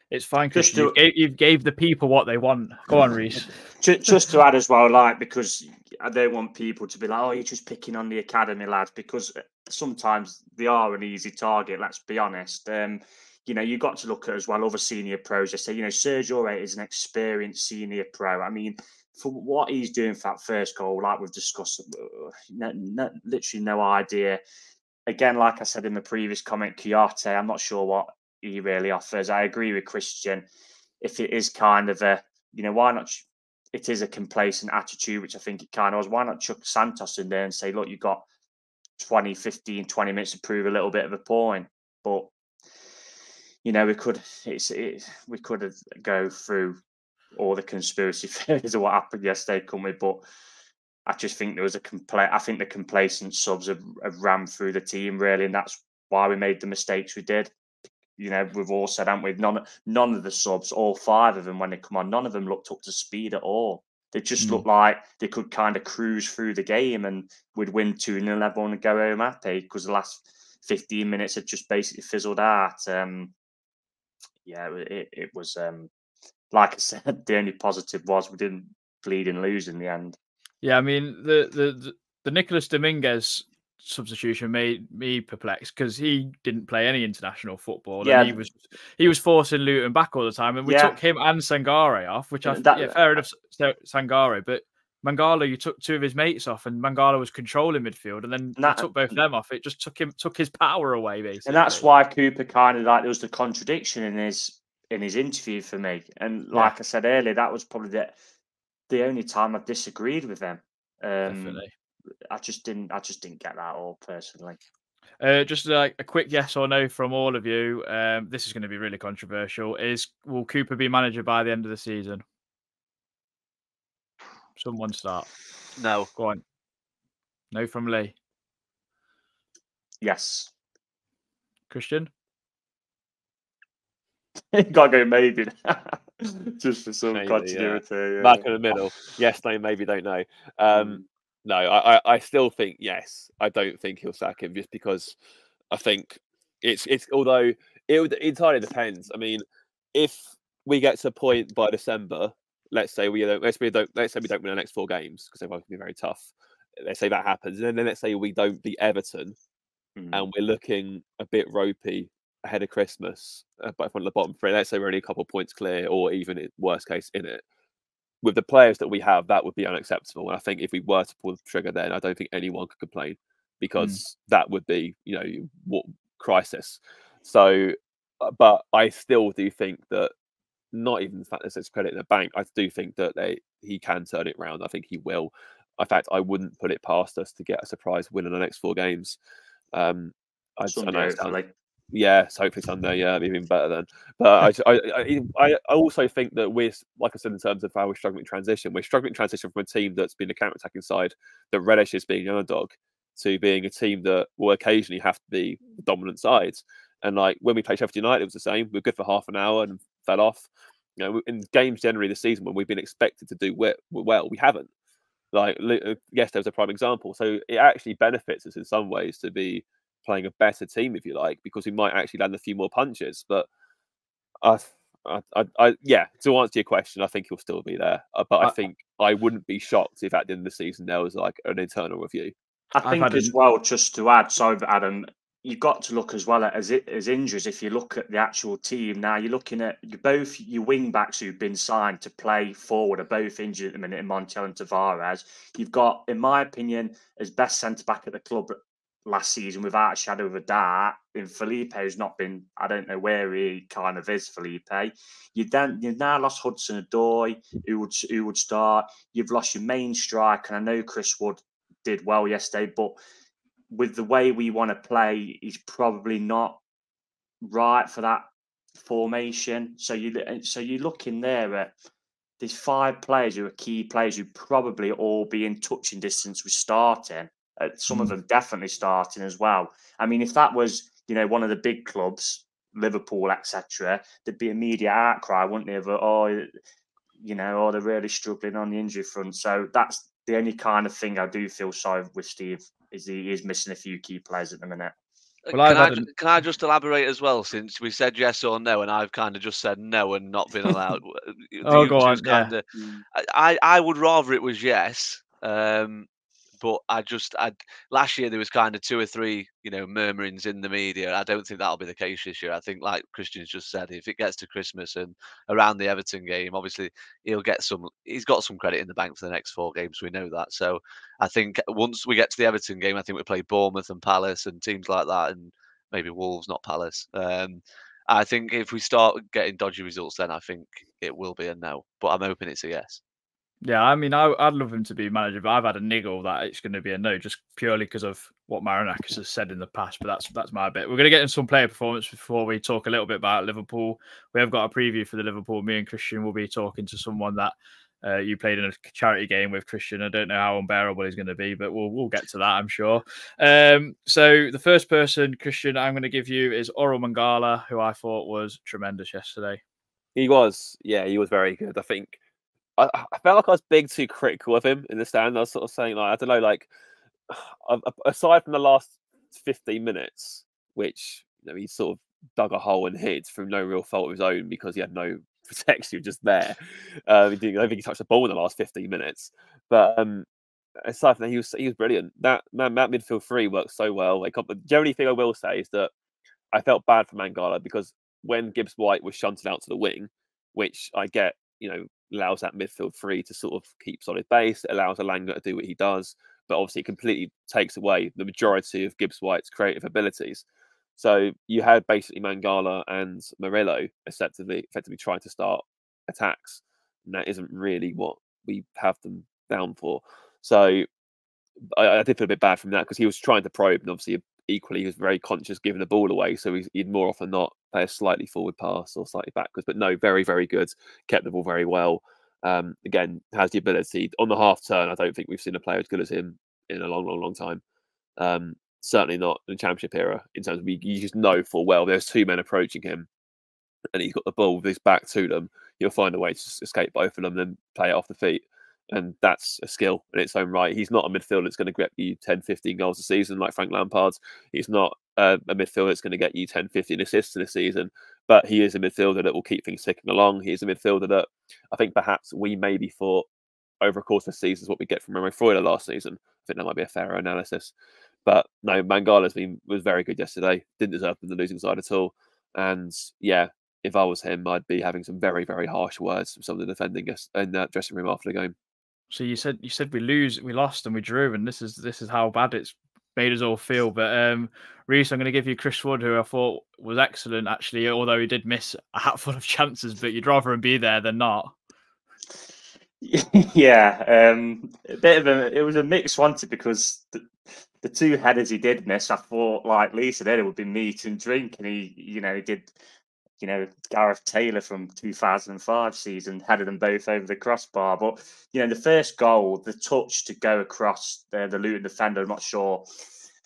It's fine, because you gave the people what they want. Go on, Reiss. Just to add as well, because I don't want people to be like, oh, you're just picking on the academy lads, because sometimes they are an easy target, let's be honest. You've got to look at as well other senior pros. They say, Sergio Reit is an experienced senior pro. I mean, for what he's doing for that first goal, like we've discussed, literally no idea. Again, like I said in the previous comment, Kouyaté, I'm not sure what he really offers. I agree with Christian. If it is kind of a, why not? It is a complacent attitude, which I think it kind of was. Why not chuck Santos in there and say, look, you've got 20 minutes to prove a little bit of a point? But we could go through all the conspiracy theories of what happened yesterday, couldn't we? But I just think there was I think the complacent subs have ran through the team really, and that's why we made the mistakes we did. we've all said, haven't we? None of the subs, all 5 of them, when they come on, none of them looked up to speed at all. They just looked like they could kind of cruise through the game and we'd win 2-0, everyone would go home happy because the last 15 minutes had just basically fizzled out. It was, like I said, the only positive was we didn't bleed and lose in the end. Yeah, I mean, the Nicolas Dominguez substitution made me perplexed because he didn't play any international football, and he was forcing Luton back all the time, and we took him and Sangare off, which fair enough, Sangare, but Mangala, you took 2 of his mates off, and Mangala was controlling midfield, and then you took both of them off. It just took his power away, basically. And that's why Cooper kind of there was the contradiction in his interview for me. And like I said earlier, that was probably the only time I've disagreed with him. Definitely. I just didn't get that all personally. Just like a quick yes or no from all of you. This is going to be really controversial. Will Cooper be manager by the end of the season? Someone start. No. Go on. No from Lee. Yes. Christian? Gotta go maybe. Just for some continuity. Yeah. Back in the middle. Yes, no, maybe, don't know. No, I still think yes. I don't think he'll sack him just because I think it's although it entirely depends. I mean, if we get to a point by December, let's say we don't win the next 4 games because they're going to be very tough. Let's say that happens, and then let's say we don't beat Everton, and we're looking a bit ropey ahead of Christmas, but from the bottom 3. Let's say we're only a couple of points clear, or even worst case in it. With the players that we have, that would be unacceptable. And I think if we were to pull the trigger, then I don't think anyone could complain because that would be, what crisis. So, but I still do think that, not even the fact that it's credit in the bank, I do think that he can turn it around. I think he will. In fact, I wouldn't put it past us to get a surprise win in the next 4 games. Yeah, so hopefully Sunday, even better then. But I also think that we're, like I said, in terms of how we're struggling to transition, from a team that's been a counter-attacking side that relishes being an underdog to being a team that will occasionally have to be the dominant sides. And like when we played Sheffield United, it was the same. We were good for half an hour and fell off. In games generally this season when we've been expected to do well, we haven't. Like, yes, there's a prime example. So it actually benefits us in some ways to be playing a better team, if you like, because we might actually land a few more punches. But to answer your question, I think he'll still be there. But I think I wouldn't be shocked if at the end of the season there was like an internal review. I think as well, just to add, sorry, Adam, you've got to look as well at as injuries. If you look at the actual team now, you're looking at both your wing backs who've been signed to play forward are both injured at the minute in Montiel and Tavares. You've got, in my opinion, as best centre back at the club last season without a shadow of a doubt, in Felipe, who's not been, I don't know where he kind of is, Felipe. You've now lost Hudson-Odoi, who would start. You've lost your main striker, and I know Chris Wood did well yesterday, but with the way we want to play, he's probably not right for that formation. So you're looking there at these 5 players who are key players who probably all be in touching distance with starting. Some of them definitely starting as well. I mean, if that was, one of the big clubs, Liverpool, etc., there'd be a media outcry, wouldn't there? They're really struggling on the injury front. So that's the only kind of thing I do feel sorry with Steve, is he is missing a few key players at the minute. Well, can I just elaborate as well, since we said yes or no, and I've kind of just said no and not been allowed. Go on. Yeah. I would rather it was yes. But last year there was kind of 2 or 3, murmurings in the media. I don't think that'll be the case this year. I think, like Christian's just said, if it gets to Christmas and around the Everton game, obviously he's got some credit in the bank for the next 4 games. We know that. So I think once we get to the Everton game, I think we play Bournemouth and Palace and teams like that, and maybe Wolves, not Palace. I think if we start getting dodgy results, then I think it will be a no. But I'm hoping it's a yes. Yeah, I mean, I'd love him to be manager, but I've had a niggle that it's going to be a no, just purely because of what Marinakis has said in the past. But that's my bit. We're going to get in some player performance before we talk a little bit about Liverpool. We have got a preview for the Liverpool. Me and Christian will be talking to someone that You played in a charity game with Christian. I don't know how unbearable he's going to be, but we'll get to that, I'm sure. So the first person, Christian, I'm going to give you is Oral Mangala, who I thought was tremendous yesterday. He was very good. I think I felt like I was being too critical of him in the stand. I was sort of saying, like, I don't know, like, aside from the last 15 minutes, which he sort of dug a hole and hid through no real fault of his own because he had no protection just there. I don't think he touched the ball in the last 15 minutes. But aside from that, he was brilliant. That midfield three worked so well. The only thing I will say is that I felt bad for Mangala because when Gibbs White was shunted out to the wing, which I get, allows that midfield three to sort of keep solid base. It allows Alanga to do what he does, but obviously it completely takes away the majority of Gibbs White's creative abilities. So you had basically Mangala and Murillo effectively trying to start attacks, and that isn't really what we have them down for. So I did feel a bit bad from that because he was trying to probe, and obviously equally he was very conscious giving the ball away. So he'd more often not play a slightly forward pass or slightly backwards. But no, very, very good. Kept the ball very well. Again, has the ability on the half turn. I don't think we've seen a player as good as him in a long, long, long time. Certainly not in the Championship era. In terms of you just know full well there's two men approaching him, and he's got the ball with his back to them. He'll find a way to escape both of them and then play it off the feet. And that's a skill in its own right. He's not a midfielder that's going to get you 10, 15 goals a season like Frank Lampard's. He's not a midfielder that's going to get you 10, 15 assists in a season. But he is a midfielder that will keep things ticking along. He is a midfielder that I think perhaps we maybe thought over a course of seasons what we get from Remo Freuler last season. I think that might be a fairer analysis. But no, Mangala was very good yesterday. Didn't deserve the losing side at all. And yeah, if I was him, I'd be having some very, very harsh words from some of the defending in that dressing room after the game. So you said we lost and we drew, and this is how bad it's made us all feel. But Reiss, I'm going to give you Chris Wood, who I thought was excellent actually, although he did miss a hatful of chances. But you'd rather him be there than not. Yeah, it was a mixed one because the two headers he did miss, I thought, like Lee said, it would be meat and drink, and he did. Gareth Taylor from 2005 season headed them both over the crossbar. But, the first goal, the touch to go across the Luton defender, I'm not sure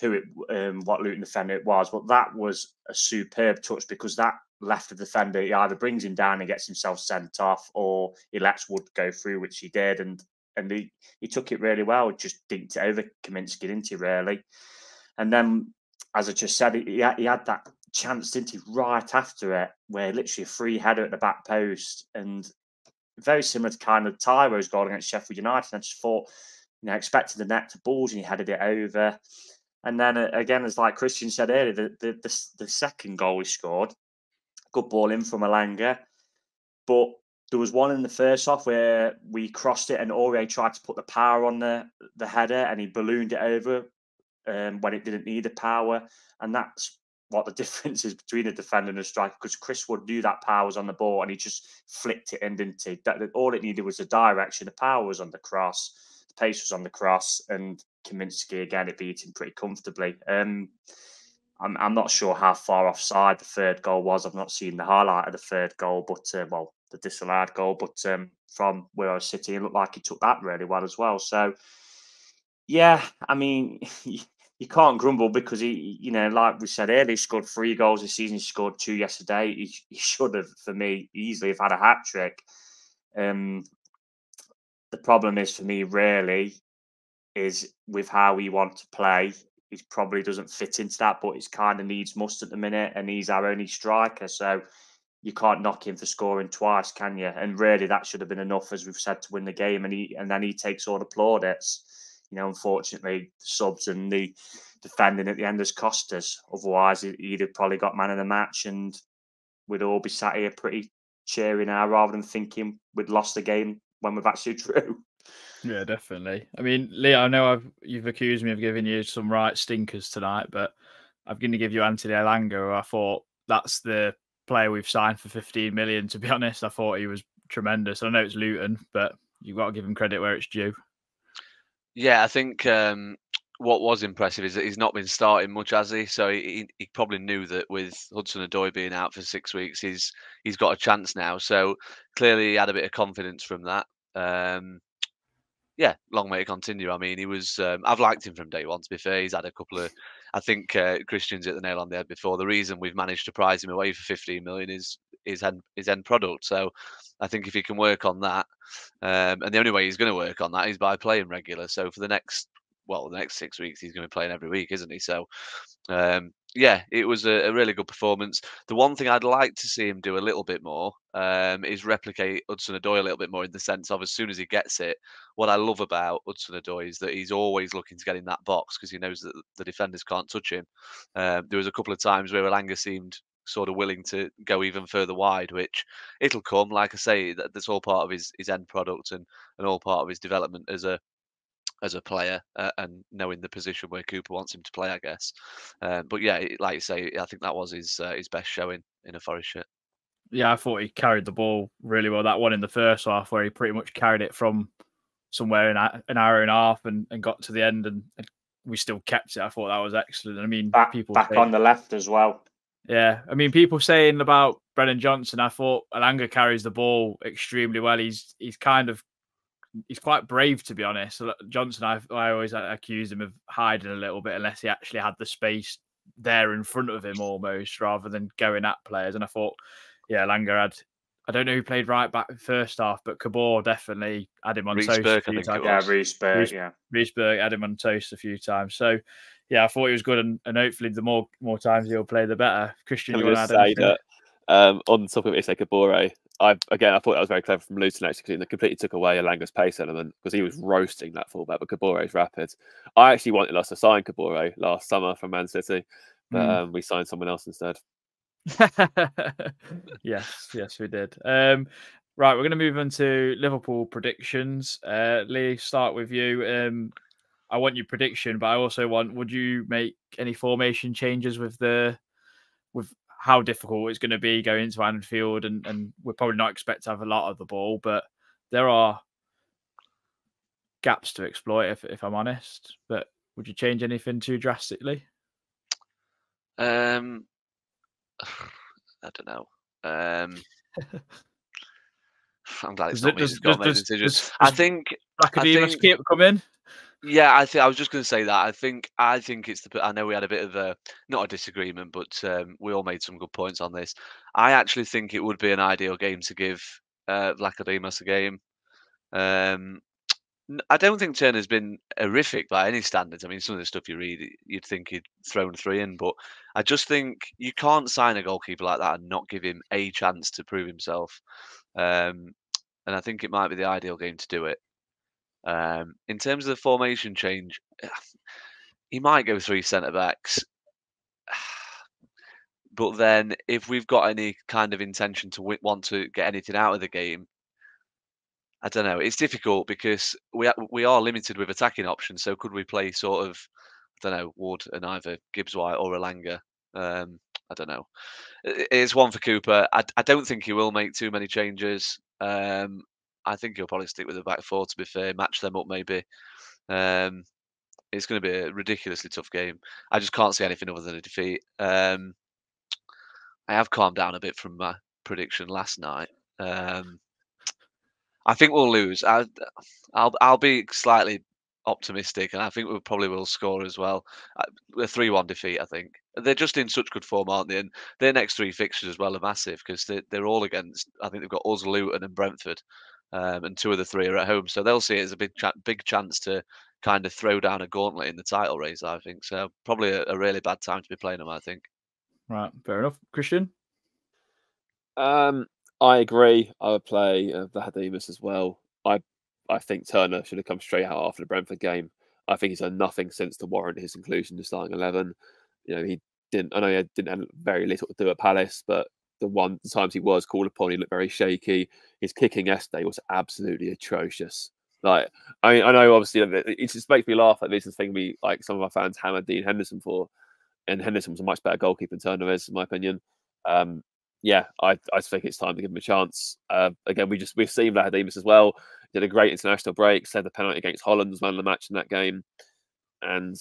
what Luton defender it was, but that was a superb touch because that left the defender, he either brings him down and gets himself sent off or he lets Wood go through, which he did. And he took it really well, just dinked it over Kaminsky, didn't he, really? And then, as I just said, he had that chance, didn't he, right after it, where literally a free header at the back post, and very similar to kind of Tyro's goal against Sheffield United. And I just thought, expected the net to bulge, and he headed it over. And then again, as like Christian said earlier, the second goal he scored, good ball in from Alanga, but there was one in the first half where we crossed it, and Aurier tried to put the power on the header, and he ballooned it over when it didn't need the power, and that's what the difference is between a defender and a striker, because Chris Wood knew that power was on the ball and he just flicked it in, didn't he? All it needed was the direction. The power was on the cross, the pace was on the cross, and Kaminsky, again, it beat him pretty comfortably. I'm not sure how far offside the third goal was. I've not seen the highlight of the third goal, but the disallowed goal. But from where I was sitting, it looked like he took that really well as well. So, yeah, I mean, you can't grumble because he, like we said earlier, he scored 3 goals this season. He scored 2 yesterday. He should have, for me, easily have had a hat trick. The problem is for me, really, is with how we want to play. He probably doesn't fit into that, but it's kind of needs must at the minute, and he's our only striker. So you can't knock him for scoring twice, can you? And really, that should have been enough, as we've said, to win the game. And then he takes all the plaudits. Unfortunately, the subs and the defending at the end has cost us. Otherwise, he'd have probably got man of the match, and we'd all be sat here pretty cheery now, rather than thinking we'd lost the game when we've actually drew. Yeah, definitely. I mean, Lee, I know you've accused me of giving you some right stinkers tonight, but I'm going to give you Anthony Elanga, who I thought that's the player we've signed for 15 million. To be honest, I thought he was tremendous. I know it's Luton, but you've got to give him credit where it's due. Yeah, I think what was impressive is that he's not been starting much, has he? So he probably knew that with Hudson-Odoi being out for 6 weeks, he's got a chance now. So clearly he had a bit of confidence from that. Yeah, long way to continue. I mean, he was. I've liked him from day one. To be fair, he's had a couple of. I think Christian's hit the nail on the head before. The reason we've managed to prize him away for 15 million is his end product. So, I think if he can work on that, and the only way he's going to work on that is by playing regular. So for the next 6 weeks, he's going to be playing every week, isn't he? So, yeah, it was a really good performance. The one thing I'd like to see him do a little bit more is replicate Hudson-Odoi a little bit more in the sense of as soon as he gets it. What I love about Hudson-Odoi is that he's always looking to get in that box because he knows that the defenders can't touch him. There was a couple of times where Elanga seemed sort of willing to go even further wide, which it'll come. Like I say, that's all part of his end product and all part of his development as a player and knowing the position where Cooper wants him to play, I guess. But yeah, like you say, I think that was his best showing in a Forest shirt. Yeah, I thought he carried the ball really well. That one in the first half where he pretty much carried it from somewhere in an hour and a half and got to the end and we still kept it. I thought that was excellent. I mean, people back on the left as well. Yeah, I mean, people saying about Brennan Johnson, I thought Elanga carries the ball extremely well. He's quite brave, to be honest. Johnson, I always accused him of hiding a little bit unless he actually had the space there in front of him almost, rather than going at players. And I thought, yeah, Elanga had, I don't know who played right back in the first half, but Cabor definitely had him on toast a few times. Yeah, Reisberg had him on toast a few times. So, yeah, I thought he was good, and hopefully the more times he'll play, the better. Christian, you want to add anything? On the topic of Cabore, I thought that was very clever from Luton actually, because it completely took away Elanga's pace element because he was roasting that fullback, but Cabore is rapid. I actually wanted us to sign Cabore last summer from Man City, but we signed someone else instead. yes, we did. Right, we're going to move on to Liverpool predictions. Lee, start with you. I want your prediction, but I also would you make any formation changes with how difficult it's going to be going into Anfield, and we're probably not expect to have a lot of the ball, but there are gaps to exploit, if I'm honest. But would you change anything too drastically? I don't know. I'm glad it's not me who's got to make decisions. I think Academics keep coming. Yeah, I was just going to say that. I think it's I know we had a bit of a not a disagreement, but we all made some good points on this. I actually think it would be an ideal game to give Vlachodimos a game. I don't think Turner's been horrific by any standards. I mean, some of the stuff you read, you'd think he'd thrown 3 in, but I just think you can't sign a goalkeeper like that and not give him a chance to prove himself. And I think it might be the ideal game to do it. In terms of the formation change, he might go 3 centre backs. But then, if we've got any kind of intention to want to get anything out of the game, I don't know. It's difficult because we are limited with attacking options. So could we play sort of, I don't know, Wood and either Gibbs White or Elanga? I don't know. It's one for Cooper. I don't think he will make too many changes. I think he'll probably stick with the back 4, to be fair, match them up maybe. It's going to be a ridiculously tough game. I just can't see anything other than a defeat. I have calmed down a bit from my prediction last night. I think we'll lose. I'll be slightly optimistic, and I think we probably will score as well. A 3-1 defeat, I think. They're just in such good form, aren't they? And their next 3 fixtures as well are massive because they're all against. I think they've got us, Luton, and Brentford, and 2 of the 3 are at home. So they'll see it as a big chance to kind of throw down a gauntlet in the title race. I think so. Probably a really bad time to be playing them, I think. Right, fair enough. Christian? I agree. I would play Vlachodimos as well. I think Turner should have come straight out after the Brentford game. I think he's done nothing since to warrant his inclusion in the starting 11. You know, he didn't. I know he didn't have very little to do at Palace, but the times he was called upon, he looked very shaky. His kicking yesterday was absolutely atrocious. Like, I know obviously it just makes me laugh that this is thing like some of our fans hammered Dean Henderson for, and Henderson was a much better goalkeeper than Turner is, in my opinion. Yeah, I think it's time to give him a chance. Again, we've seen Vlachodimos as well. Did a great international break, saved the penalty against Holland, was man of the match in that game. And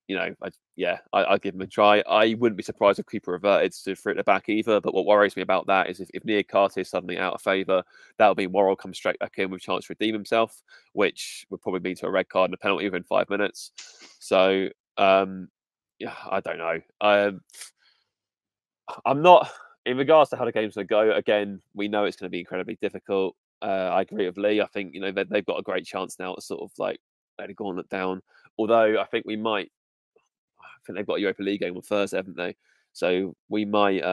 I'd give him a try. I wouldn't be surprised if Cooper reverted to three at the back either. But what worries me about that is if Nia Carter is suddenly out of favour, that'll mean Worrell comes straight back in with a chance to redeem himself, which would probably lead to a red card and a penalty within 5 minutes. So, I don't know. I'm not, in regards to how the game's going to go, again, we know it's going to be incredibly difficult. I agree with Lee. I think, they've got a great chance now to sort of like let the gauntlet down. Although I think I think they've got a Europa League game on Thursday, haven't they? So we might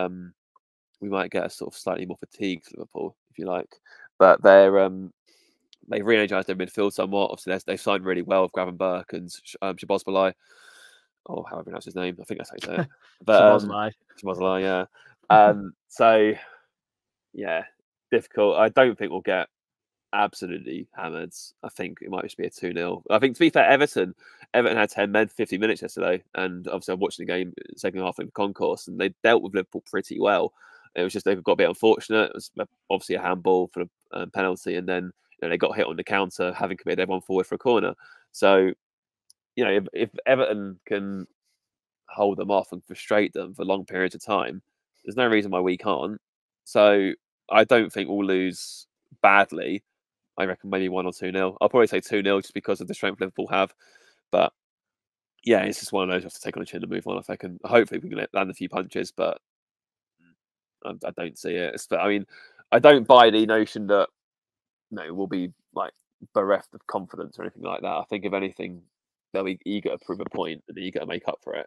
get a sort of slightly more fatigued Liverpool, if you like. But they've re-energised their midfield somewhat. Obviously, they've signed really well with Gravenberch and Shabozbalai, or however you pronounce his name. I think that's how you say it. But Shabozbalai, yeah. So yeah, difficult. I don't think we'll get absolutely hammered. I think it might just be a 2-0. I think, to be fair, Everton had 10 men, 50 minutes yesterday, and obviously I'm watching the game second half in the concourse, and they dealt with Liverpool pretty well. It was just they've got a bit unfortunate. It was obviously a handball for the penalty, and then they got hit on the counter, having committed everyone forward for a corner. So, if Everton can hold them off and frustrate them for long periods of time, there's no reason why we can't. So I don't think we'll lose badly. I reckon maybe 1 or 2-0. I'll probably say 2-0 just because of the strength Liverpool have. But yeah, it's just one of those you have to take on the chin and move on. If I can, hopefully we can land a few punches, but I don't see it. I don't buy the notion that we'll be like bereft of confidence or anything like that. I think if anything, they'll be eager to prove a point and eager to make up for it.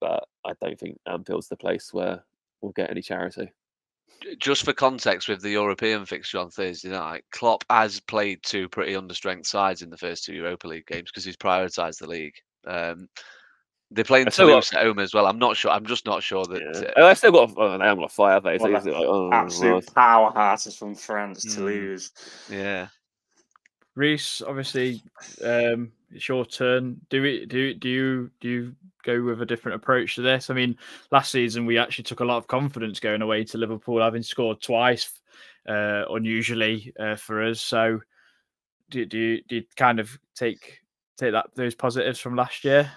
But I don't think Anfield's the place where we'll get any charity. Just for context, with the European fixture on Thursday night, Klopp has played 2 pretty understrength sides in the first 2 Europa League games because he's prioritised the league. They're playing Toulouse at home as well. I'm not sure. I'm just not sure that. I still got. They haven't got a fire face. Absolute powerhouses from France, Toulouse. Yeah. Reiss, obviously, it's your turn. Do you go with a different approach to this? I mean, last season we actually took a lot of confidence going away to Liverpool, having scored twice, unusually for us. So, do you kind of take those positives from last year?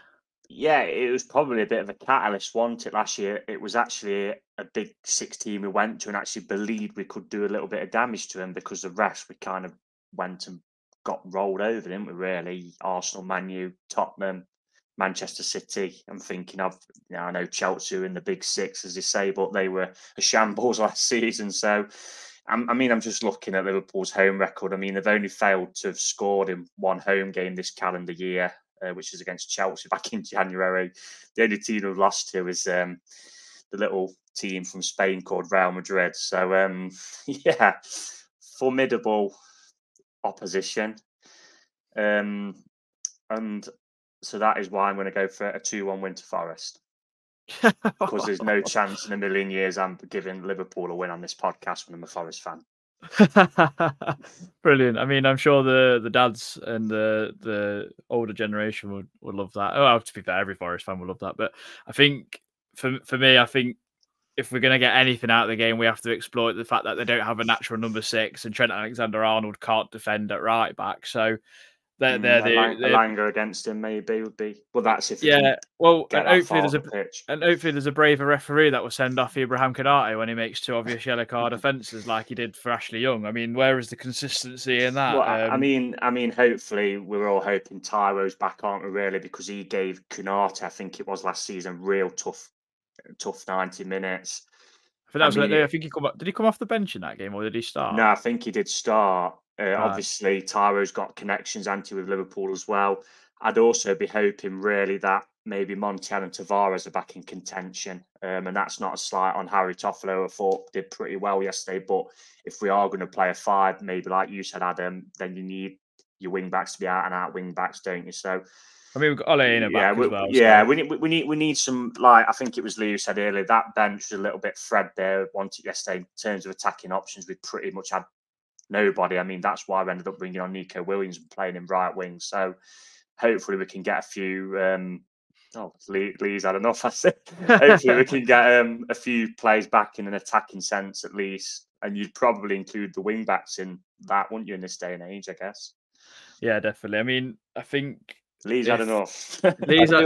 Yeah, it was probably a bit of a catalyst, wasn't it, last year? It was actually a big 6 team we went to and actually believed we could do a little bit of damage to them, because the rest we kind of went and got rolled over, didn't we, really? Arsenal, Man U, Tottenham, Manchester City. I'm thinking of, I know Chelsea in the big 6, as they say, but they were a shambles last season. So, I'm just looking at Liverpool's home record. I mean, they've only failed to have scored in 1 home game this calendar year, which is against Chelsea back in January. The only team who lost to is the little team from Spain called Real Madrid. So, yeah, formidable opposition. And so that is why I'm going to go for a 2-1 win to Forest. Because there's no chance in a million years I'm giving Liverpool a win on this podcast when I'm a Forest fan. Brilliant. I mean, I'm sure the dads and the older generation would love that. Oh, to be fair, every Forest fan would love that. But I think for me, I think if we're going to get anything out of the game, we have to exploit the fact that they don't have a natural number 6 and Trent Alexander-Arnold can't defend at right back. So Elanga against him maybe would be. Well, that's if and hopefully pitch. there's a braver referee that will send off Ibrahim Konate when he makes 2 obvious yellow card offences like he did for Ashley Young. I mean, where is the consistency in that? Well, I mean, hopefully we're all hoping Tyro's back, aren't we? Really, because he gave Konate, I think it was last season, real tough 90 minutes. I think he did he come off the bench in that game, or did he start? No, I think he did start. Obviously, Tyro's got connections, with Liverpool as well. I'd also be hoping really that maybe Montiel and Tavares are back in contention. And that's not a slight on Harry Toffolo. I thought did pretty well yesterday. But if we are going to play a 5, maybe like you said, Adam, then you need your wing backs to be out and out wing backs, don't you? So, I mean, we've got Ole in a back as well. Yeah, so. we need some, like I think it was Lee who said earlier, that bench was a little bit threadbare. Wanted yesterday in terms of attacking options. We pretty much had nobody. I mean, that's why I ended up bringing on Nico Williams and playing him right wing. So hopefully we can get a few. Lee's had enough. I said. Hopefully we can get a few plays back in an attacking sense at least. And you'd probably include the wing backs in that, wouldn't you, in this day and age? I guess. Yeah, definitely. I mean, I think Lee's had enough. Lee's had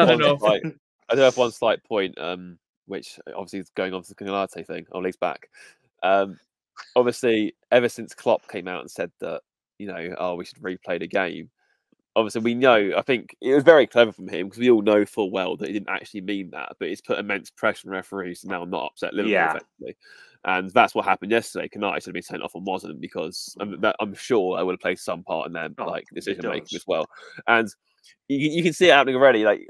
enough. I do have one slight point, which obviously is going on to the Canate thing, or Lee's back. Obviously, ever since Klopp came out and said that, we should replay the game, obviously we know, I think it was very clever from him, because we all know full well that he didn't actually mean that, but it's put immense pressure on referees to now not upset Liverpool effectively. And that's what happened yesterday. Canate should have been sent off and wasn't, because I'm sure I would have played some part in their decision making as well. And you can see it happening already. Like,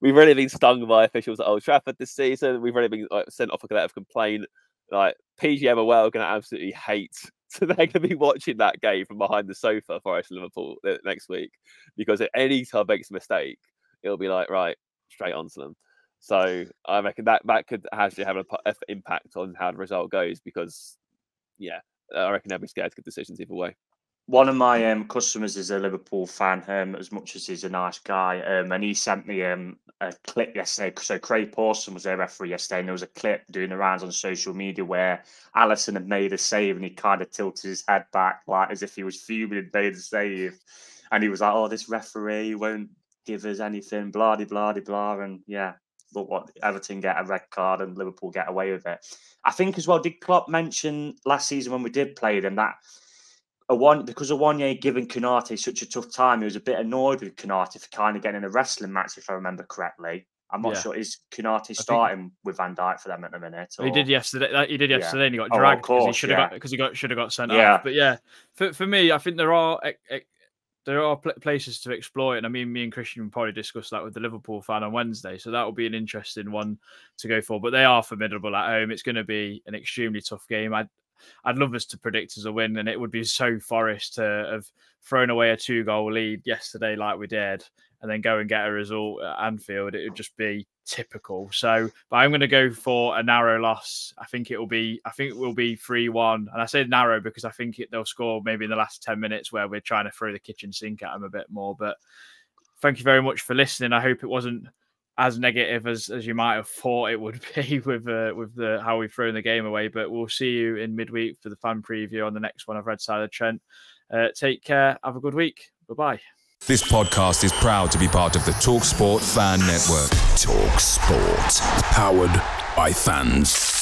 we've already been stung by officials at Old Trafford this season. We've already been sent off a letter of complaint. Like, PGM are well going to absolutely hate. So they're going to be watching that game from behind the sofa for us Liverpool next week, because if any time makes a mistake, it'll be like, right, straight onto them. So I reckon that could actually have an impact on how the result goes, because, I reckon they'll be scared to give decisions either way. One of my customers is a Liverpool fan, as much as he's a nice guy, and he sent me a clip yesterday. So Craig Pawson was their referee yesterday, and there was a clip doing the rounds on social media where Alisson had made a save, and he kind of tilted his head back, like as if he was fuming and made a save, and he was like, "Oh, this referee won't give us anything, blah blah blah blah," and look what Everton get a red card and Liverpool get away with it. I think as well, did Klopp mention last season when we did play them that because Awoniyi giving Canate such a tough time, he was a bit annoyed with Canate for kind of getting in a wrestling match, if I remember correctly. I'm not sure. Is Canate starting with Van Dijk for them at the minute? Or? He did yesterday. And he got dragged because he should have got sent off. But for me, I think there are places to exploit, and I mean, me and Christian will probably discuss that with the Liverpool fan on Wednesday. So that will be an interesting one to go for. But they are formidable at home. It's going to be an extremely tough game. I'd love us to predict as a win, and it would be so Forest to have thrown away a 2-goal lead yesterday like we did, and then go and get a result at Anfield. It would just be typical. So, but I'm going to go for a narrow loss. I think it will be 3-1, and I say narrow because I think they'll score maybe in the last 10 minutes where we're trying to throw the kitchen sink at them a bit more. But thank you very much for listening. I hope it wasn't as negative as you might have thought it would be with the how we've thrown the game away. But we'll see you in midweek for the fan preview on the next one of Red Side of Trent. Take care. Have a good week. Bye-bye. This podcast is proud to be part of the TalkSport Fan Network. TalkSport. Powered by fans.